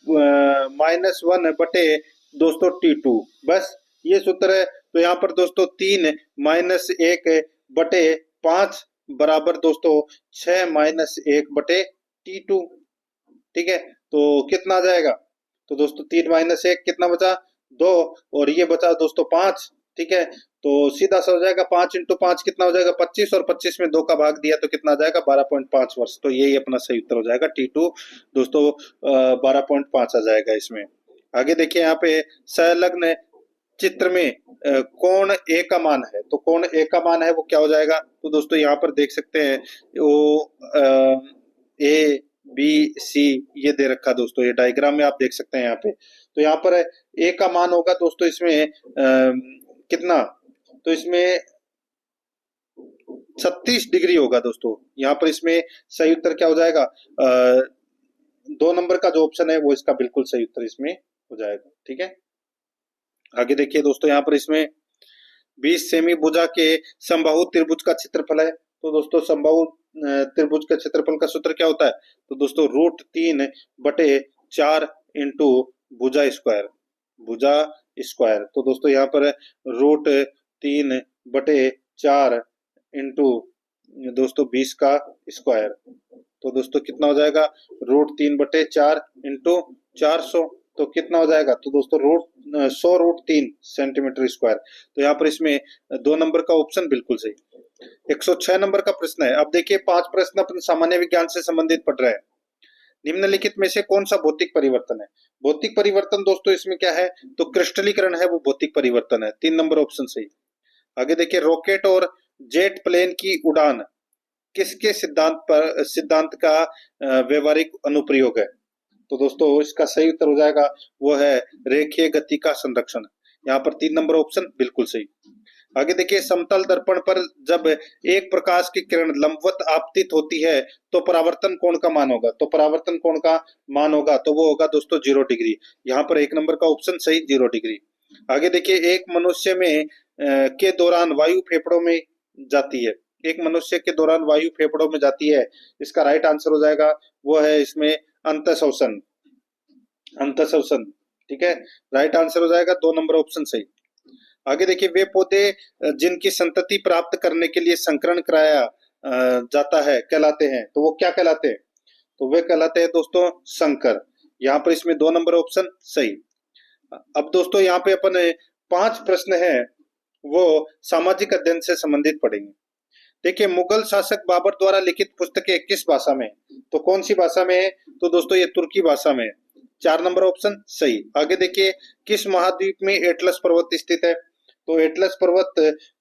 -1 बटे दोस्तों T2। बस ये सूत्र है। तो यहाँ पर दोस्तों 3-1/5 बराबर दोस्तों 6-1 बटे T2, ठीक है। तो कितना आ जाएगा, तो दोस्तों 3-1 कितना बचा, 2, और ये बचा दोस्तों 5, ठीक है। तो सीधा सा हो जाएगा 5 × 5 कितना हो जाएगा 25, और 25 में 2 का भाग दिया तो कितना आ जाएगा 12.5 वर्ष। तो यही अपना सही उत्तर हो जाएगा T2 दोस्तों 12.5 आ जाएगा इसमें। आगे देखिए, यहाँ पे संलग्न चित्र में कोण ए का मान है। तो कोण ए का मान है वो क्या हो जाएगा, तो दोस्तों यहाँ पर देख सकते हैं वो ए बी सी ये दे रखा दोस्तों, ये डायग्राम में आप देख सकते हैं यहाँ पे। तो यहाँ पर ए का मान होगा दोस्तों इसमें कितना, तो इसमें 36 डिग्री होगा दोस्तों। यहाँ पर इसमें सही उत्तर क्या हो जाएगा, 2 नंबर का जो ऑप्शन है वो इसका बिल्कुल सही उत्तर इसमें हो जाएगा, ठीक है। आगे देखिए दोस्तों, यहाँ पर इसमें 20 सेमी भुजा के समबाहु त्रिभुज का क्षेत्रफल है। तो दोस्तों समबाहु त्रिभुज का क्षेत्रफल का सूत्र क्या होता है, तो दोस्तों √3/4 इंटू भुजा स्क्वायर, भुजा स्क्वायर। तो दोस्तों यहाँ पर √3/4 इंटू दोस्तों 20 का स्क्वायर। तो दोस्तों कितना हो जाएगा, √3/4 इंटू 400, तो कितना हो जाएगा, तो दोस्तों 100√3 सेंटीमीटर स्क्वायर। तो यहाँ पर इसमें 2 नंबर का ऑप्शन बिल्कुल सही। 106 नंबर का प्रश्न है। अब देखिए 5 प्रश्न अपन सामान्य विज्ञान से संबंधित पढ़ रहे हैं। निम्नलिखित में से कौन सा भौतिक परिवर्तन है। भौतिक परिवर्तन दोस्तों इसमें क्या है, तो क्रिस्टलीकरण है वो भौतिक परिवर्तन है। 3 नंबर ऑप्शन सही। आगे देखिए, रॉकेट और जेट प्लेन की उड़ान किसके सिद्धांत का व्यवहारिक अनुप्रयोग है। तो दोस्तों इसका सही उत्तर हो जाएगा वो है रेखीय गति का संरक्षण। यहाँ पर 3 नंबर ऑप्शन बिल्कुल सही। आगे देखिए, समतल दर्पण पर जब एक प्रकाश की किरण लंबवत आपतित होती है तो परावर्तन कोण का मान होगा। तो परावर्तन कोण का मान होगा तो वो होगा दोस्तों 0 डिग्री। यहाँ पर 1 नंबर का ऑप्शन सही, 0 डिग्री। आगे देखिए, एक मनुष्य में के दौरान वायु फेफड़ों में जाती है। एक मनुष्य के दौरान वायु फेफड़ों में जाती है, इसका राइट आंसर हो जाएगा वो है इसमें अंतःश्वसन, अंतःश्वसन, ठीक है। राइट आंसर हो जाएगा 2 नंबर ऑप्शन सही। आगे देखिए, वे पौधे जिनकी संतति प्राप्त करने के लिए संकरण कराया जाता है कहलाते हैं। तो वो क्या कहलाते हैं, तो वे कहलाते हैं दोस्तों संकर। यहाँ पर इसमें 2 नंबर ऑप्शन सही। अब दोस्तों यहाँ पे अपन 5 प्रश्न है वो सामाजिक अध्ययन से संबंधित पढ़ेंगे। देखिए, मुगल शासक बाबर द्वारा लिखित पुस्तकें किस भाषा में, तो कौन सी भाषा में है, तो दोस्तों ये तुर्की भाषा में है। 4 नंबर ऑप्शन सही। आगे देखिए, किस महाद्वीप में एटलस पर्वत स्थित है, तो एटलस पर्वत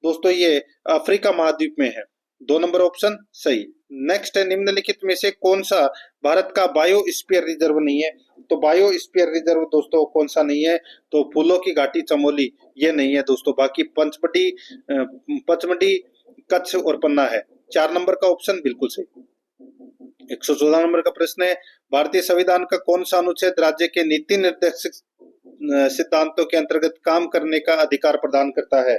दोस्तों ये अफ्रीका महाद्वीप में है। 2 नंबर ऑप्शन सही। नेक्स्ट है, निम्नलिखित में से कौन सा भारत का बायोस्फीयर रिजर्व नहीं है। तो बायोस्फीयर रिजर्व दोस्तों कौन सा नहीं है, तो फूलों की घाटी चमोली ये नहीं है दोस्तों। बाकी पचमढ़ी, कच्छ और पन्ना है। 4 नंबर का ऑप्शन बिल्कुल सही। 114 नंबर का प्रश्न है, भारतीय संविधान का कौन सा अनुच्छेद राज्य के नीति निर्देशक सिद्धांतों के अंतर्गत काम करने का अधिकार प्रदान करता है,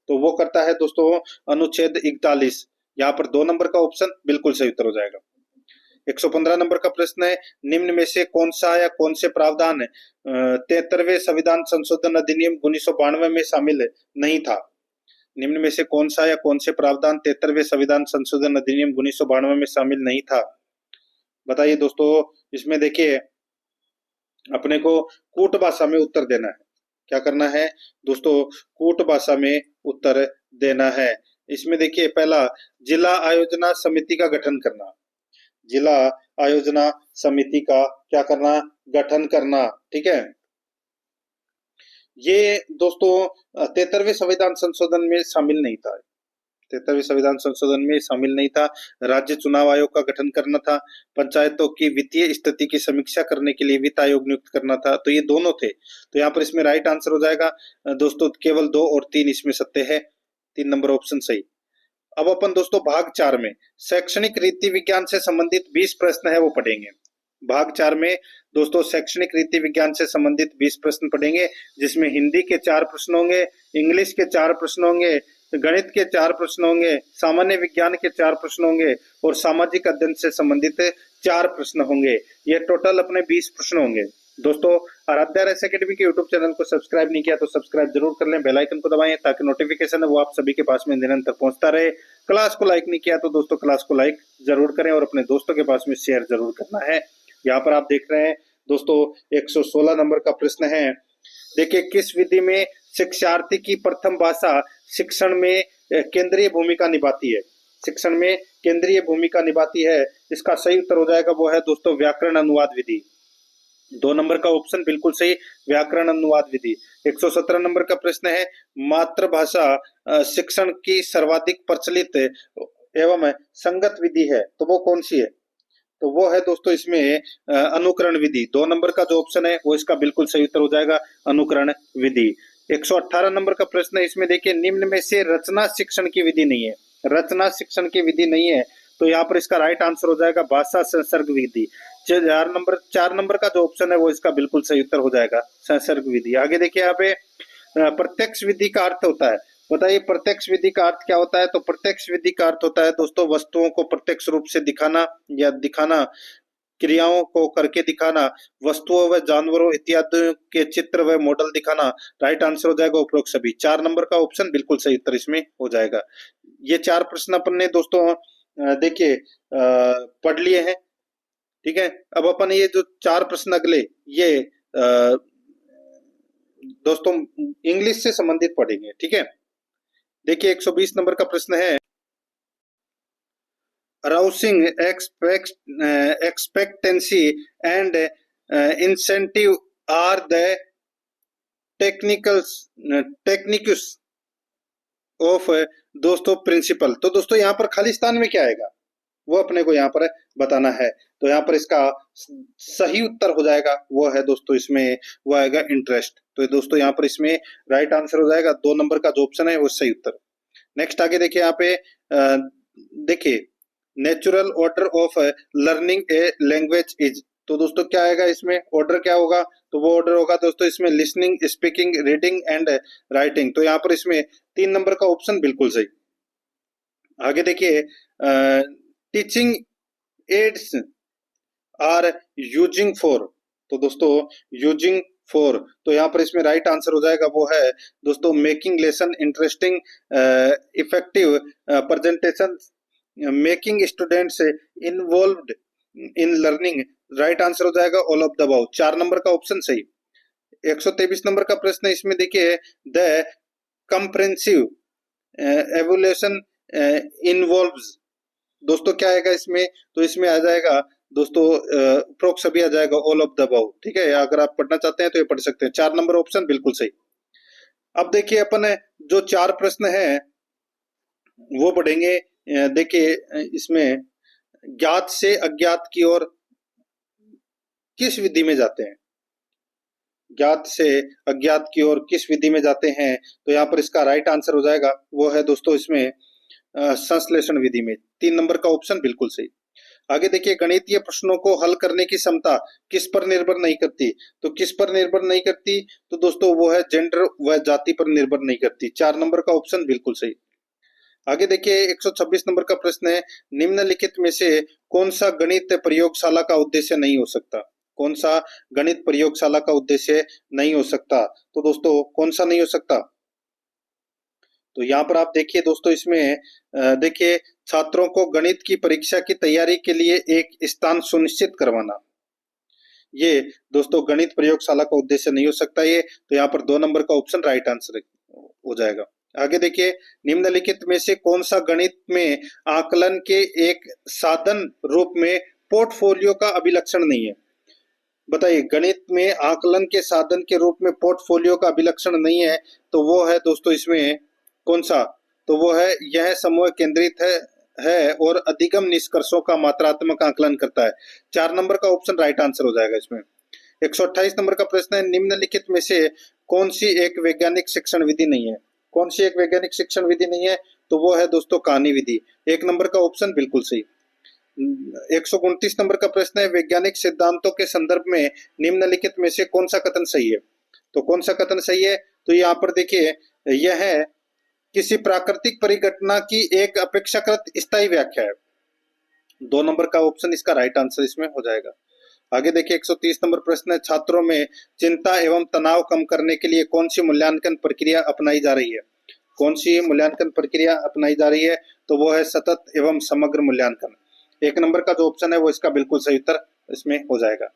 तो वो करता है दोस्तों अनुच्छेद 41। यहाँ पर 2 नंबर का ऑप्शन बिल्कुल सही उत्तर हो जाएगा। 115 नंबर का प्रश्न है, निम्न में से कौन सा या कौन से प्रावधान 73वें संविधान संशोधन अधिनियम 1992 में शामिल नहीं था। निम्न में से कौन सा या कौन से प्रावधान 73वें संविधान संशोधन अधिनियम 1992 में शामिल नहीं था, बताइए दोस्तों। इसमें देखिए अपने को कूट भाषा में उत्तर देना है। क्या करना है दोस्तों, कूट भाषा में उत्तर देना है। इसमें देखिए, पहला जिला आयोजना समिति का गठन करना, जिला आयोजना समिति का क्या करना, गठन करना, ठीक है। ये दोस्तों 73वें संविधान संशोधन में शामिल नहीं था। 73वें संविधान संशोधन में शामिल नहीं था। राज्य चुनाव आयोग का गठन करना था। पंचायतों की वित्तीय स्थिति की समीक्षा करने के लिए वित्त आयोग नियुक्त करना था। तो ये दोनों थे। तो यहाँ पर इसमें राइट आंसर हो जाएगा दोस्तों केवल 2 और 3 इसमें सत्य है। 3 नंबर ऑप्शन सही। अब अपन दोस्तों भाग 4 में शैक्षणिक रीति विज्ञान से संबंधित 20 प्रश्न है वो पढ़ेंगे। भाग 4 में दोस्तों शैक्षणिक रीति विज्ञान से संबंधित 20 प्रश्न पढ़ेंगे, जिसमें हिंदी के 4 प्रश्न होंगे, इंग्लिश के 4 प्रश्न होंगे, गणित के 4 प्रश्न होंगे, सामान्य विज्ञान के 4 प्रश्न होंगे और सामाजिक अध्ययन से संबंधित 4 प्रश्न होंगे। ये टोटल अपने 20 प्रश्न होंगे। दोस्तों आराध्या रेस एकेडमी के यूट्यूब चैनल को सब्सक्राइब नहीं किया तो सब्सक्राइब जरूर कर लें, बेल आइकन को दबाएं ताकि नोटिफिकेशन है वो आप सभी के पास में निरंतर पहुंचता रहे। क्लास को लाइक नहीं किया तो दोस्तों क्लास को लाइक जरूर करें और अपने दोस्तों के पास में शेयर जरूर करना है। यहाँ पर आप देख रहे हैं दोस्तों 116 नंबर का प्रश्न है। देखिए, किस विधि में शिक्षार्थी की प्रथम भाषा शिक्षण में केंद्रीय भूमिका निभाती है? शिक्षण में केंद्रीय भूमिका निभाती है। इसका सही उत्तर हो जाएगा वो है दोस्तों व्याकरण अनुवाद विधि। 2 नंबर का ऑप्शन बिल्कुल सही, व्याकरण अनुवाद विधि। 117 नंबर का प्रश्न है, मातृभाषा शिक्षण की सर्वाधिक प्रचलित एवं संगत विधि है तो वो कौन सी है? तो वो है दोस्तों इसमें अनुकरण विधि। 2 नंबर का जो ऑप्शन है वो इसका बिल्कुल सही उत्तर हो जाएगा, अनुकरण विधि। 118 नंबर का प्रश्न है, इसमें देखिए निम्न में से रचना शिक्षण की विधि नहीं है। रचना शिक्षण की विधि नहीं है तो यहाँ पर इसका राइट आंसर हो जाएगा भाषा संसर्ग विधि। 4 नंबर का जो ऑप्शन है वो इसका बिल्कुल सही उत्तर हो जाएगा, संसर्ग विधि। आगे देखिए यहाँ पे प्रत्यक्ष विधि का अर्थ होता है, बताइए प्रत्यक्ष विधि का अर्थ क्या होता है? तो प्रत्यक्ष विधि का अर्थ होता है दोस्तों वस्तुओं को प्रत्यक्ष रूप से दिखाना या दिखाना, क्रियाओं को करके दिखाना, वस्तुओं व जानवरों इत्यादि के चित्र व मॉडल दिखाना। राइट आंसर हो जाएगा उपरोक्त सभी। 4 नंबर का ऑप्शन बिल्कुल सही उत्तर इसमें हो जाएगा। ये 4 प्रश्न अपन ने दोस्तों देखिए पढ़ लिए हैं, ठीक है। अब अपन ये जो 4 प्रश्न अगले ये दोस्तों इंग्लिश से संबंधित पढ़ेंगे, ठीक है। देखिए 120 नंबर का प्रश्न है, arousing expectancy and incentive are the techniques of दोस्तों प्रिंसिपल। तो दोस्तों यहाँ पर खालिस्तान में क्या आएगा वो अपने को यहाँ पर बताना है। तो यहाँ पर इसका सही उत्तर हो जाएगा वो है दोस्तों इसमें वो आएगा इंटरेस्ट। तो दोस्तों यहाँ पर इसमें राइट आंसर हो जाएगा 2 नंबर का जो ऑप्शन है वो सही उत्तर। नेक्स्ट आगे देखिए यहाँ पे देखिए natural order of learning a language is. तो दोस्तों क्या आएगा इसमें ऑर्डर क्या होगा? तो वो ऑर्डर होगा दोस्तों इसमें listening, speaking, reading and writing. तो यहाँ पर इसमें 3 नंबर का ऑप्शन बिल्कुल सही। आगे देखिए teaching aids are using for. तो दोस्तों यूजिंग फॉर, तो यहाँ पर इसमें राइट आंसर हो जाएगा वो है दोस्तों making lesson interesting, effective presentation, making students involved in learning. Right answer हो जाएगा all of the above. 4 number का ऑप्शन सही। 123 नंबर का प्रश्न इसमें देखिए द कंप्रेहेंसिव एवोल्यूशन इन्वॉल्व्स। दोस्तों क्या आएगा इसमें? तो इसमें आ जाएगा दोस्तों उपरोक्त सभी आ जाएगा ऑल ऑफ द अबव, ठीक है। अगर आप पढ़ना चाहते हैं तो ये पढ़ सकते हैं। 4 नंबर ऑप्शन बिल्कुल सही। अब देखिए अपन जो 4 प्रश्न है वो पढ़ेंगे। देखिए इसमें ज्ञात से अज्ञात की ओर किस विधि में जाते हैं? ज्ञात से अज्ञात की ओर किस विधि में जाते हैं? तो यहाँ पर इसका राइट आंसर हो जाएगा वो है दोस्तों इसमें संश्लेषण विधि में। 3 नंबर का ऑप्शन बिल्कुल सही। आगे देखिए गणितीय प्रश्नों को हल करने की क्षमता किस पर निर्भर नहीं करती? तो किस पर निर्भर नहीं करती? तो दोस्तों वो है जेंडर व जाति पर निर्भर नहीं करती। 4 नंबर का ऑप्शन बिल्कुल सही। आगे देखिए 126 नंबर का प्रश्न है, निम्नलिखित में से कौन सा गणित प्रयोगशाला का उद्देश्य नहीं हो सकता? कौन सा गणित प्रयोगशाला का उद्देश्य नहीं हो सकता? तो दोस्तों कौन सा नहीं हो सकता? तो यहाँ पर आप देखिए दोस्तों इसमें देखिए छात्रों को गणित की परीक्षा की तैयारी के लिए एक स्थान सुनिश्चित करवाना, ये दोस्तों गणित प्रयोगशाला का उद्देश्य नहीं हो सकता ये। तो यहाँ पर 2 नंबर का ऑप्शन राइट आंसर हो जाएगा। आगे देखिए निम्नलिखित में से कौन सा गणित में आकलन के एक साधन रूप में पोर्टफोलियो का अभिलक्षण नहीं है? बताइए गणित में आकलन के साधन के रूप में पोर्टफोलियो का अभिलक्षण नहीं है तो वो है दोस्तों इसमें कौन सा? तो वो है यह समूह केंद्रित है और अधिगम निष्कर्षों का मात्रात्मक आकलन करता है। 4 नंबर का ऑप्शन राइट आंसर हो जाएगा इसमें। 128 नंबर का प्रश्न है, निम्नलिखित में से कौन सी एक वैज्ञानिक शिक्षण विधि नहीं है? कौन सी एक वैज्ञानिक शिक्षण विधि नहीं है? तो वो है दोस्तों कहानी विधि। 1 नंबर का ऑप्शन बिल्कुल सही। 129 नंबर का प्रश्न है, वैज्ञानिक सिद्धांतों के संदर्भ में निम्नलिखित में से कौन सा कथन सही है? तो कौन सा कथन सही है? तो यहाँ पर देखिए, यह है किसी प्राकृतिक परिघटना की एक अपेक्षाकृत स्थायी व्याख्या है। 2 नंबर का ऑप्शन इसका राइट आंसर इसमें हो जाएगा। आगे देखिए 130 नंबर प्रश्न है, छात्रों में चिंता एवं तनाव कम करने के लिए कौन सी मूल्यांकन प्रक्रिया अपनाई जा रही है? कौन सी मूल्यांकन प्रक्रिया अपनाई जा रही है? तो वो है सतत एवं समग्र मूल्यांकन। 1 नंबर का जो ऑप्शन है वो इसका बिल्कुल सही उत्तर इसमें हो जाएगा।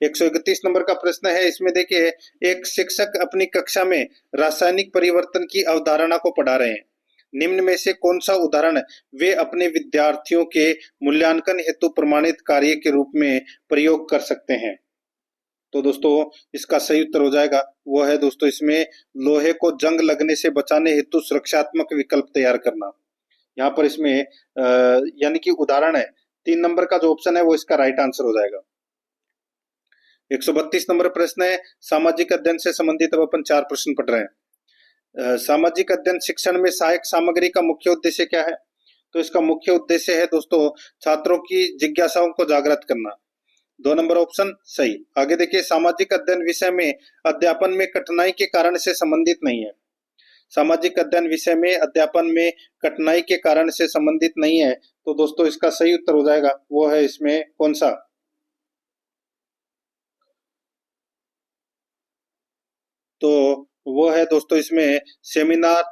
131 नंबर का प्रश्न है, इसमें देखिए, एक शिक्षक अपनी कक्षा में रासायनिक परिवर्तन की अवधारणा को पढ़ा रहे हैं। निम्न में से कौन सा उदाहरण वे अपने विद्यार्थियों के मूल्यांकन हेतु प्रमाणित कार्य के रूप में प्रयोग कर सकते हैं? तो दोस्तों इसका सही उत्तर हो जाएगा वो है दोस्तों इसमें लोहे को जंग लगने से बचाने हेतु सुरक्षात्मक विकल्प तैयार करना। यहाँ पर इसमें यानी कि उदाहरण है। 3 नंबर का जो ऑप्शन है वो इसका राइट आंसर हो जाएगा। 132 नंबर प्रश्न है, सामाजिक अध्ययन से संबंधित अब अपन 4 प्रश्न पढ़ रहे हैं। सामाजिक अध्ययन शिक्षण में सहायक सामग्री का मुख्य उद्देश्य क्या है? तो इसका मुख्य उद्देश्य है दोस्तों छात्रों की जिज्ञासाओं को जागृत करना। 2 नंबर ऑप्शन सही। आगे देखिए, सामाजिक अध्ययन विषय में अध्यापन में कठिनाई के कारण से संबंधित नहीं है। सामाजिक अध्ययन विषय में अध्यापन में कठिनाई के कारण से संबंधित नहीं है। तो दोस्तों इसका सही उत्तर हो जाएगा वो है इसमें कौन सा? तो वो है दोस्तों इसमें सेमिनार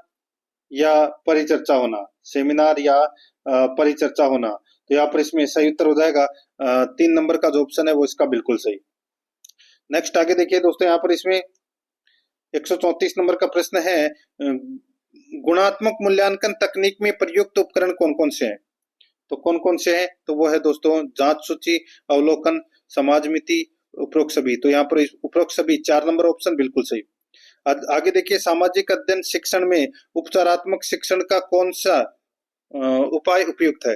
या परिचर्चा होना। सेमिनार या परिचर्चा होना। तो यहाँ पर इसमें सही उत्तर हो जाएगा 3 नंबर का जो ऑप्शन है वो इसका बिल्कुल सही। नेक्स्ट आगे देखिए दोस्तों, यहाँ पर इसमें 134 नंबर का प्रश्न है, गुणात्मक मूल्यांकन तकनीक में प्रयुक्त उपकरण कौन कौन से हैं? तो कौन कौन से हैं? तो वो है दोस्तों जांच सूची, अवलोकन, समाज मिति, उपरोक्त सभी। तो यहाँ पर उपरोक्त सभी 4 नंबर ऑप्शन बिल्कुल सही। आगे देखिए, सामाजिक अध्ययन शिक्षण में उपचारात्मक शिक्षण का कौन सा उपाय उपयुक्त है?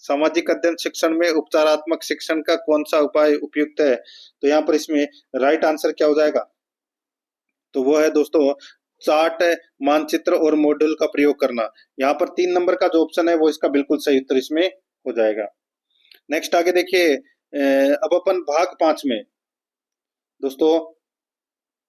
सामाजिक अध्ययन शिक्षण में उपचारात्मक शिक्षण का कौन सा उपाय उपयुक्त है? तो यहाँ पर इसमें राइट आंसर क्या हो जाएगा? तो वो है दोस्तों चार्ट, मानचित्र और मॉड्यूल का प्रयोग करना। यहाँ पर 3 नंबर का जो ऑप्शन है वो इसका बिल्कुल सही उत्तर इसमें हो जाएगा। नेक्स्ट आगे देखिए, अब अपन भाग 5 में दोस्तों,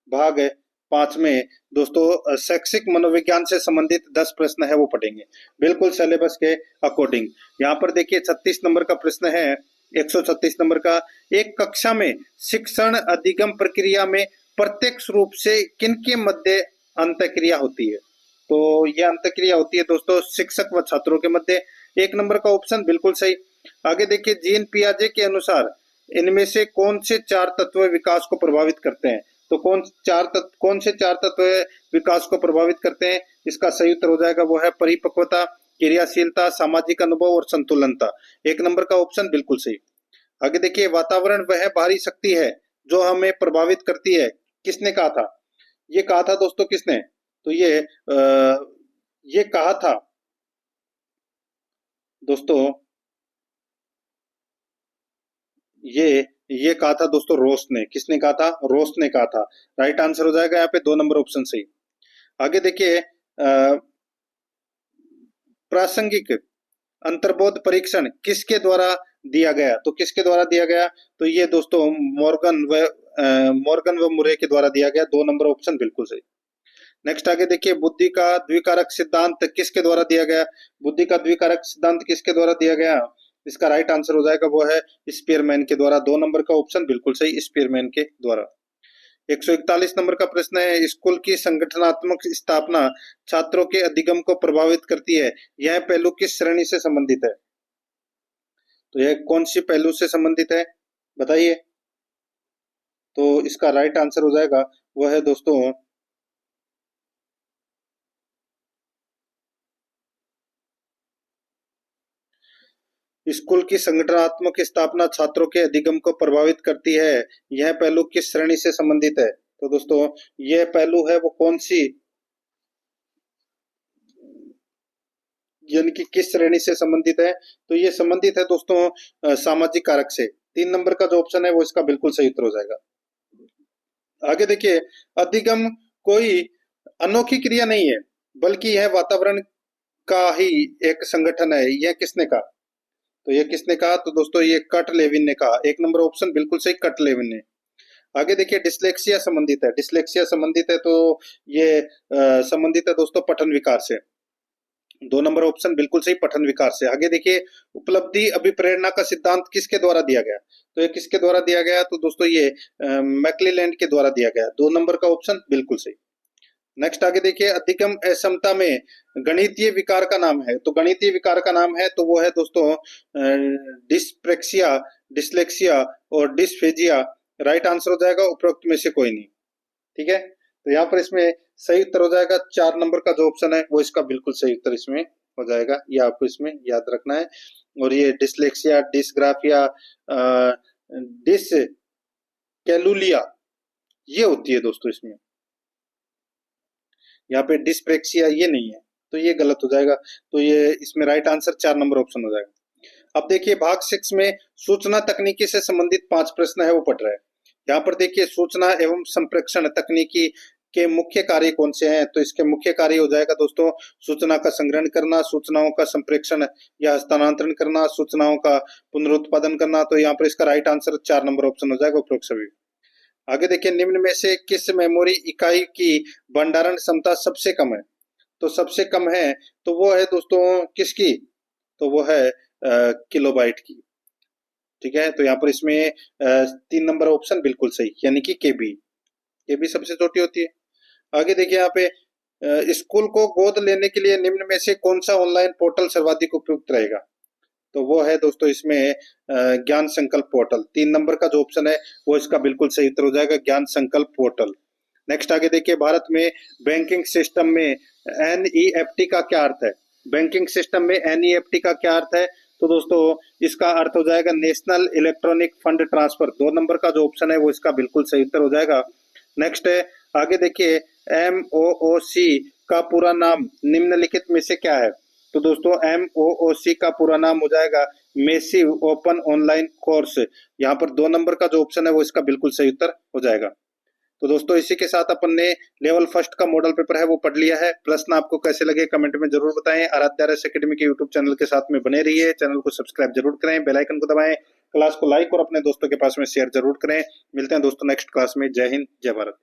भाग 5 में दोस्तों शैक्षिक मनोविज्ञान से संबंधित 10 प्रश्न है वो पढ़ेंगे बिल्कुल सिलेबस के अकॉर्डिंग। यहाँ पर देखिए 36 नंबर का प्रश्न है, 136 नंबर का, एक कक्षा में शिक्षण अधिगम प्रक्रिया में प्रत्यक्ष रूप से किनके मध्य अंतःक्रिया होती है? तो यह अंतःक्रिया होती है दोस्तों शिक्षक व छात्रों के मध्य। 1 नंबर का ऑप्शन बिल्कुल सही। आगे देखिए, जीन पियाजे के अनुसार इनमें से कौन से 4 तत्व विकास को प्रभावित करते हैं? तो कौन से 4 तत्व विकास को प्रभावित करते हैं? इसका सही उत्तर हो जाएगा वो है परिपक्वता, क्रियाशीलता, सामाजिक अनुभव और संतुलनता। 1 नंबर का ऑप्शन बिल्कुल सही। आगे देखिए, वातावरण वह बाहरी शक्ति है जो हमें प्रभावित करती है। किसने कहा था? ये कहा था दोस्तों किसने? तो ये कहा था दोस्तों, ये कहा था दोस्तों रोस्ट ने। किसने कहा था? रोस्ट ने कहा था। राइट आंसर हो जाएगा यहाँ पे 2 नंबर ऑप्शन सही। आगे देखिए, प्रासंगिक अंतर्बोध परीक्षण किसके द्वारा दिया गया? तो किसके द्वारा दिया गया? तो ये दोस्तों मॉर्गन व मुरे के द्वारा दिया गया। 2 नंबर ऑप्शन बिल्कुल सही। नेक्स्ट आगे देखिए, बुद्धि का द्विकारक सिद्धांत किसके द्वारा दिया गया? बुद्धि का द्विकारक सिद्धांत किसके द्वारा दिया गया? इसका राइट आंसर हो जाएगा वो है स्पीयरमैन के द्वारा। 2 नंबर का ऑप्शन बिल्कुल सही, स्पीयरमैन के द्वारा। 141 नंबर का प्रश्न है, स्कूल की संगठनात्मक स्थापना छात्रों के अधिगम को प्रभावित करती है। यह पहलू किस श्रेणी से संबंधित है? तो यह कौन सी पहलू से संबंधित है बताइए? तो इसका राइट आंसर हो जाएगा वह है दोस्तों स्कूल की संगठनात्मक स्थापना छात्रों के अधिगम को प्रभावित करती है। यह पहलू किस श्रेणी से संबंधित है? तो दोस्तों यह पहलू है वो कौन सी यानी कि किस श्रेणी से संबंधित है, तो ये संबंधित है दोस्तों सामाजिक कारक से। 3 नंबर का जो ऑप्शन है वो इसका बिल्कुल सही उत्तर हो जाएगा। आगे देखिए, अधिगम कोई अनोखी क्रिया नहीं है, बल्कि यह वातावरण का ही एक संगठन है। यह किसने कहा? तो ये किसने कहा? तो दोस्तों ये कट लेविन ने कहा। 1 नंबर ऑप्शन बिल्कुल सही, कट लेविन ने। आगे देखिए, डिसलेक्सिया संबंधित है। डिसलेक्सिया संबंधित है तो ये संबंधित है दोस्तों पठन विकार से। 2 नंबर ऑप्शन बिल्कुल सही, पठन विकार से। आगे देखिए, उपलब्धि अभिप्रेरणा का सिद्धांत किसके द्वारा दिया गया? तो ये किसके द्वारा दिया गया? तो दोस्तों ये मैक्लेलैंड के द्वारा दिया गया। 2 नंबर का ऑप्शन बिल्कुल सही। नेक्स्ट आगे देखिए, अधिगम असमता में गणितीय विकार का नाम है। तो गणितीय विकार का नाम है तो वो है दोस्तों डिस्प्रेक्सिया, डिसलेक्सिया और डिस्फेजिया। राइट आंसर हो जाएगा उपरोक्त में से कोई नहीं। ठीक है, तो यहाँ पर इसमें सही उत्तर हो जाएगा 4 नंबर का जो ऑप्शन है वो इसका बिल्कुल सही उत्तर इसमें हो जाएगा। ये आपको इसमें याद रखना है। और ये डिसलेक्सिया, डिसग्राफिया, डिसकैलुलिया ये होती है दोस्तों इसमें। यहाँ पे डिस्प्रेक्सिया ये नहीं है, तो ये गलत हो जाएगा। तो ये इसमें राइट आंसर 4 नंबर ऑप्शन हो जाएगा। अब देखिए, भाग 6 में सूचना तकनीकी से संबंधित 5 प्रश्न है वो पढ़ रहे हैं। यहाँ पर देखिए, सूचना एवं संप्रेषण तकनीकी के मुख्य कार्य कौन से हैं? तो इसके मुख्य कार्य हो जाएगा दोस्तों सूचना का संग्रहण करना, सूचनाओं का संप्रेषण या हस्तांतरण करना, सूचनाओं का पुनरुत्पादन करना। तो यहाँ पर इसका राइट आंसर 4 नंबर ऑप्शन हो जाएगा उपरोक्त सभी। आगे देखिए, निम्न में से किस मेमोरी इकाई की भंडारण क्षमता सबसे कम है? तो सबसे कम है तो वो है दोस्तों किसकी? तो वो है किलोबाइट की। ठीक है, तो यहाँ पर इसमें 3 नंबर ऑप्शन बिल्कुल सही, यानी कि केबी। केबी सबसे छोटी होती है। आगे देखिए, यहाँ पे स्कूल को गोद लेने के लिए निम्न में से कौन सा ऑनलाइन पोर्टल सर्वाधिक उपयुक्त रहेगा? तो वो है दोस्तों इसमें ज्ञान संकल्प पोर्टल। 3 नंबर का जो ऑप्शन है वो इसका बिल्कुल सही उत्तर हो जाएगा, ज्ञान संकल्प पोर्टल। नेक्स्ट आगे देखिए, भारत में बैंकिंग सिस्टम में एनईएफटी का क्या अर्थ है? बैंकिंग सिस्टम में एनईएफटी का क्या अर्थ है? तो दोस्तों इसका अर्थ हो जाएगा national electronic fund transfer. 2 number का जो ऑप्शन है वो इसका बिल्कुल सही उत्तर हो जाएगा। नेक्स्ट है, आगे देखिए, MOOC का पूरा नाम निम्नलिखित में से क्या है? तो दोस्तों MOOC का पूरा नाम हो जाएगा मेसिव ओपन ऑनलाइन कोर्स। यहाँ पर 2 नंबर का जो ऑप्शन है वो इसका बिल्कुल सही उत्तर हो जाएगा। तो दोस्तों इसी के साथ अपन ने लेवल फर्स्ट का मॉडल पेपर है वो पढ़ लिया है। प्रश्न आपको कैसे लगे कमेंट में जरूर बताएं। आराध्या आरएस एकेडमी के यूट्यूब चैनल के साथ में बने रहिए। चैनल को सब्सक्राइब जरूर करें, बेल आइकन को दबाएं, क्लास को लाइक और अपने दोस्तों के पास में शेयर जरूर करें। मिलते हैं दोस्तों नेक्स्ट क्लास में। जय हिंद, जय भारत।